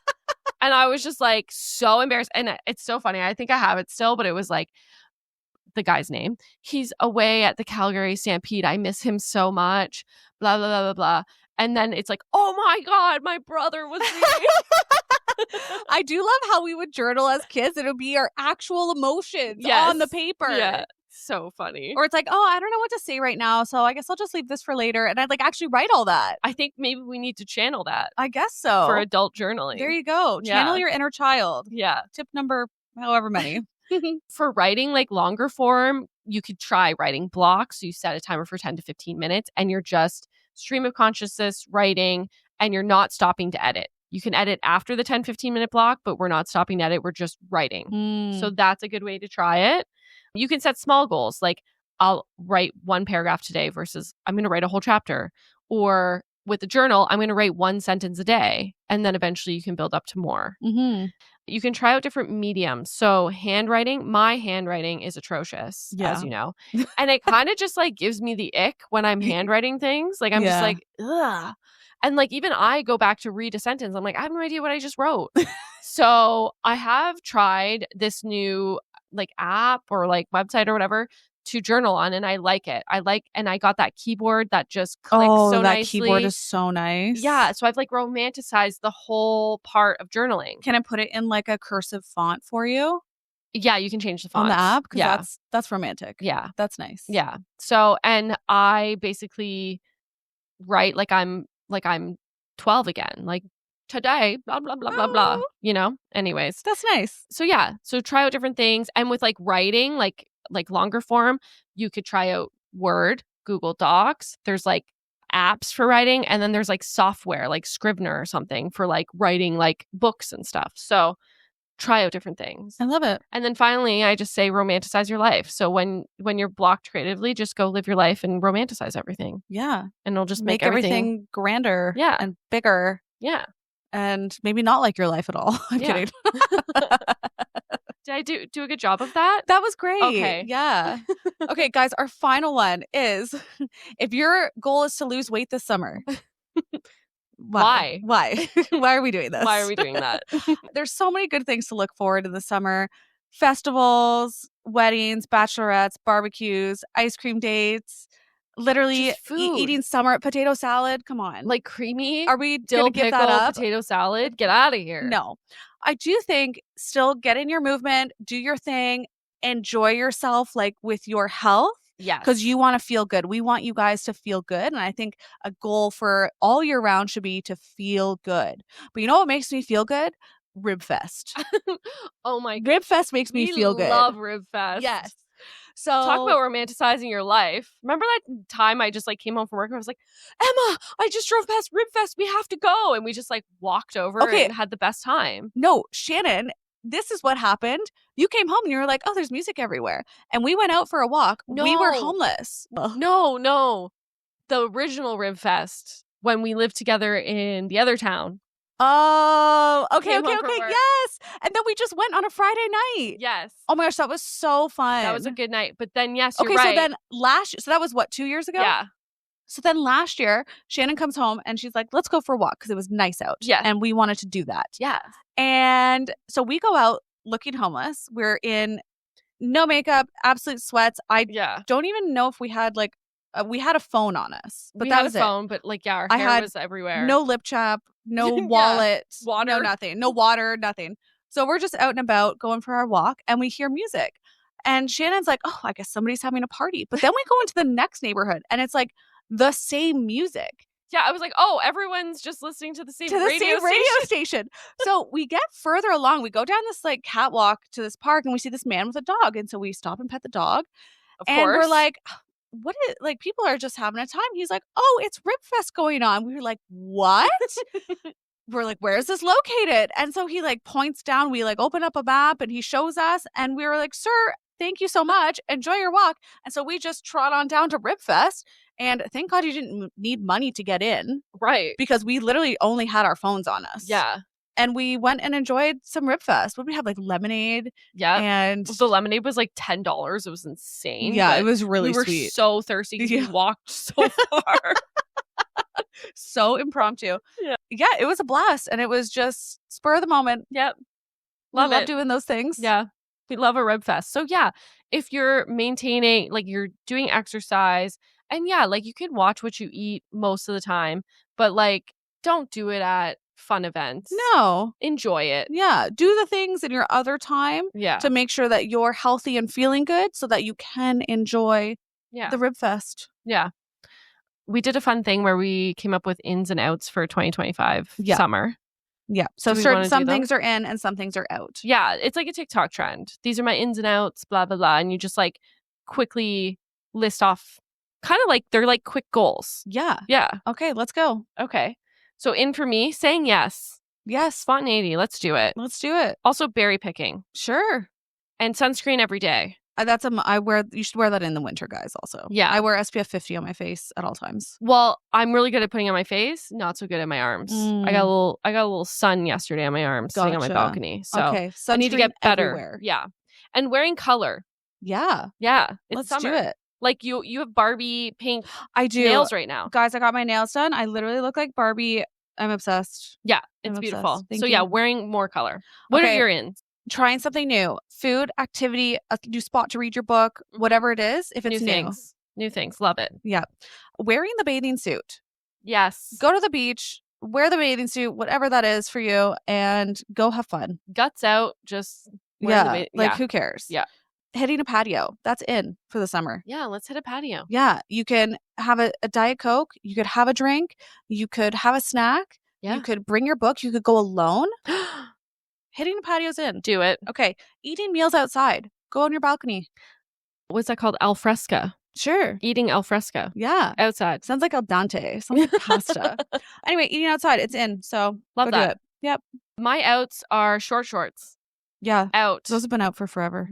And I was just like so embarrassed. And it's so funny. I think I have it still, but it was like the guy's name. He's away at the Calgary Stampede. I miss him so much. Blah, blah, blah, blah, blah. And then it's like, oh my God, my brother was reading. I do love how we would journal as kids. It would be our actual emotions on the paper. Yeah. So funny. Or it's like, oh, I don't know what to say right now, so I guess I'll just leave this for later. And I'd like actually write all that. I think maybe we need to channel that. I guess so. For adult journaling. There you go. Channel your inner child. Yeah. Tip number however many. For writing like longer form, you could try writing blocks. So you set a timer for 10 to 15 minutes and you're just stream of consciousness writing and you're not stopping to edit. You can edit after the 10-15 minute block, but we're not stopping to edit. We're just writing. So that's a good way to try it. You can set small goals, like I'll write 1 paragraph today versus I'm going to write a whole chapter. Or with the journal, I'm going to write 1 sentence a day. And then eventually you can build up to more. You can try out different mediums. So handwriting, my handwriting is atrocious, as you know. And it kind of just like gives me the ick when I'm handwriting things. Like I'm just like, ugh. And like even I go back to read a sentence. I'm like, I have no idea what I just wrote. So I have tried this new like app or like website or whatever to journal on, and I like it. And I got that keyboard that just clicks so that nicely. Keyboard is so nice. Yeah, so I've like romanticized the whole part of journaling. Can I put it in like a cursive font for you? Yeah, you can change the font on the app, because that's romantic. Yeah, that's nice. Yeah. So, and I basically write like I'm 12 again, like today, blah blah blah blah blah. You know. Anyways, that's nice. So yeah, so try out different things, and with like writing, like longer form, you could try out Word, Google Docs. There's like apps for writing, and then there's like software like Scrivener or something for like writing like books and stuff. So try out different things. I love it. And then finally, I just say romanticize your life. So when you're blocked creatively, just go live your life and romanticize everything. Yeah. And it'll just make everything grander and bigger. Yeah. And maybe not like your life at all. I'm kidding. Did I do a good job of that? That was great. Okay. Yeah. Okay, guys, our final one is if your goal is to lose weight this summer. Why? Why are we doing this? Why are we doing that? There's so many good things to look forward to the summer. Festivals, weddings, bachelorettes, barbecues, ice cream dates. Literally eating summer potato salad. Come on. Like creamy. Are we dill gonna give pickle that up? potato salad? Get out of here. No. I do think still get in your movement, do your thing, enjoy yourself like with your health. Yes. Because you want to feel good. We want you guys to feel good. And I think a goal for all year round should be to feel good. But you know what makes me feel good? Rib Fest. Oh my God. Rib Fest makes me feel good. I love Rib Fest. Yes. So talk about romanticizing your life. Remember that time I just like came home from work and I was like, Emma, I just drove past Rib Fest. We have to go. And we just like walked over and had the best time. No, Shannon, this is what happened. You came home and you were like, oh, there's music everywhere. And we went out for a walk. No. We were homeless. No. The original Rib Fest when we lived together in the other town. Oh, okay. Yes. And then we just went on a Friday night. Yes. Oh my gosh, that was so fun. That was a good night. But then, yes, you're right. So then so that was what, 2 years ago? Yeah. So then last year, Shannon comes home and she's like, let's go for a walk because it was nice out. Yeah. And we wanted to do that. Yeah. And so we go out looking homeless. We're in no makeup, absolute sweats. I don't even know if we had like, we had a phone on us, but that was a phone, but like, yeah, our hair was everywhere. No lip chap, no wallet, water, no nothing, no water, nothing. So we're just out and about going for our walk and we hear music. And Shannon's like, oh, I guess somebody's having a party. But then we go into the next neighborhood and it's like the same music. Yeah, I was like, oh, everyone's just listening to the same radio station. So we get further along. We go down this like catwalk to this park and we see this man with a dog. And so we stop and pet the dog. Of course. We're like, what is, like, people are just having a time. He's like, oh, it's Rib Fest going on. We were like, what? We're like, where is this located? And so he like points down. We like open up a map and he shows us. And we were like, sir, thank you so much. Enjoy your walk. And so we just trot on down to Rib Fest. And thank God you didn't need money to get in. Right. Because we literally only had our phones on us. Yeah. And we went and enjoyed some Rib Fest. What did we have? Like lemonade. Yeah. And the lemonade was like $10. It was insane. Yeah, it was really sweet. We were so thirsty because we walked so far. So impromptu. Yeah, it was a blast. And it was just spur of the moment. Yep. Love doing those things. Yeah. We love a Rib Fest. So yeah, if you're maintaining, like you're doing exercise, and yeah, like you can watch what you eat most of the time, but like don't do it at fun events. No. Enjoy it. Yeah. Do the things in your other time to make sure that you're healthy and feeling good so that you can enjoy the Rib Fest. Yeah. We did a fun thing where we came up with ins and outs for 2025 summer. Yeah. So some things are in and some things are out. Yeah. It's like a TikTok trend. These are my ins and outs, blah, blah, blah. And you just like quickly list off kind of like they're like quick goals. Yeah. Yeah. Okay. Let's go. Okay. So in for me, saying yes. Yes. Spontaneity. Let's do it. Let's do it. Also, berry picking. Sure. And sunscreen every day. You should wear that in the winter, guys, also. Yeah. I wear SPF 50 on my face at all times. Well, I'm really good at putting it on my face, not so good at my arms. I got a little sun yesterday on my arms sitting on my balcony. So I need to get better. Everywhere. Yeah. And wearing color. Yeah. Yeah. It's Let's summer. do it. Like you have Barbie pink I do. nails right now. Guys, I got my nails done. I literally look like Barbie. I'm obsessed. Yeah, I'm it's beautiful. obsessed. Thank So you. yeah, wearing more color. What are your ins? Trying something new. Food, activity, a new spot to read your book, whatever it is, if it's new. New things. Love it. Yeah. Wearing the bathing suit. Yes. Go to the beach, wear the bathing suit, whatever that is for you, and go have fun. Guts out, just who cares? Yeah. Hitting a patio. That's in for the summer. Yeah, let's hit a patio. Yeah. You can have a Diet Coke. You could have a drink. You could have a snack. Yeah. You could bring your book. You could go alone. Hitting the patios in. Do it. Okay. Eating meals outside. Go on your balcony. What's that called? Al fresco. Sure. Eating al fresco. Yeah. Outside. Sounds like al dente. Sounds like pasta. Anyway, eating outside. It's in. So love that. Do it. Yep. My outs are short shorts. Yeah. Out. Those have been out for forever.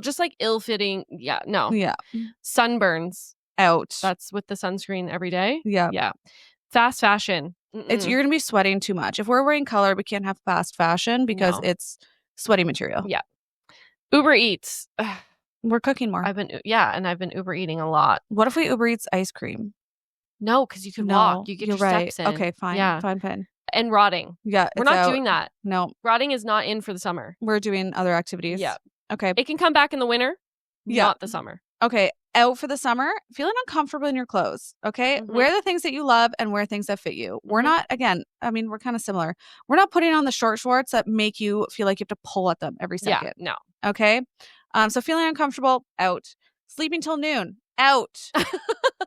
Just like ill-fitting. Yeah. No. Yeah. Sunburns. Out. That's with the sunscreen every day. Yeah. Yeah. Fast fashion. You're going to be sweating too much. If we're wearing color, we can't have fast fashion because it's sweaty material. Yeah. Uber Eats. We're cooking more. I've been Uber eating a lot. What if we Uber Eats ice cream? No, because you can walk. You get your steps in. Okay, fine. Yeah. Fine. And rotting. Yeah. We're not doing that. No. Rotting is not in for the summer. We're doing other activities. Yeah. Okay. It can come back in the winter, not the summer. Okay. Out for the summer, feeling uncomfortable in your clothes. Okay. Mm-hmm. Wear the things that you love and wear things that fit you. We're not, we're kind of similar. We're not putting on the short shorts that make you feel like you have to pull at them every second. Yeah, no. Okay. So feeling uncomfortable, out. Sleeping till noon, out.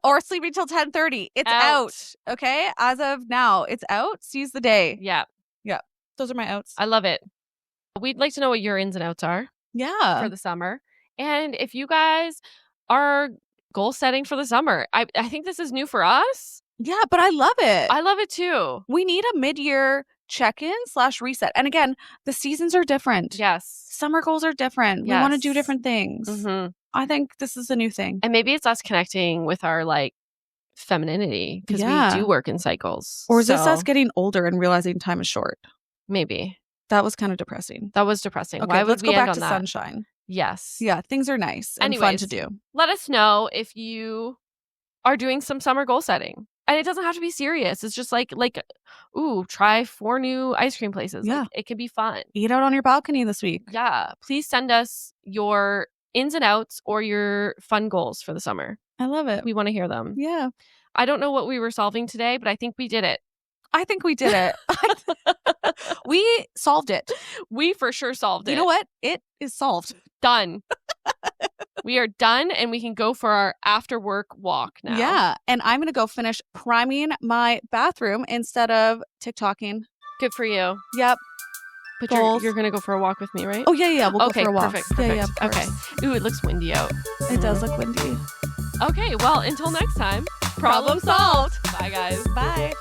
Or sleeping till 10:30, it's out. Okay. As of now, it's out. Seize the day. Yeah. Yeah. Those are my outs. I love it. We'd like to know what your ins and outs are. Yeah. For the summer. And if you guys are goal setting for the summer, I think this is new for us. Yeah, but I love it. I love it too. We need a mid-year check-in / reset. And again, the seasons are different. Yes. Summer goals are different. Yes. We want to do different things. Mm-hmm. I think this is a new thing. And maybe it's us connecting with our femininity because we do work in cycles. Or is this us getting older and realizing time is short? Maybe. That was kind of depressing. That was depressing. Okay, why would let's we go back end on to that? sunshine. Yes. Yeah, things are nice and fun to do. Let us know if you are doing some summer goal setting. And it doesn't have to be serious. It's just try 4 new ice cream places. Yeah. It can be fun. Eat out on your balcony this week. Yeah. Please send us your ins and outs or your fun goals for the summer. I love it. We want to hear them. Yeah. I don't know what we were solving today, but I think we did it. I think we did it. We solved it. We for sure solved it. You know what? It is solved. Done. We are done and we can go for our after work walk now. Yeah. And I'm going to go finish priming bathroom instead of TikToking. Good for you. Yep. But you're going to go for a walk with me, right? Oh, yeah. We'll go for a walk. Perfect. Yeah, okay. Ooh, it looks windy out. It does look windy. Okay. Well, until next time, problem solved. Bye, guys. Bye.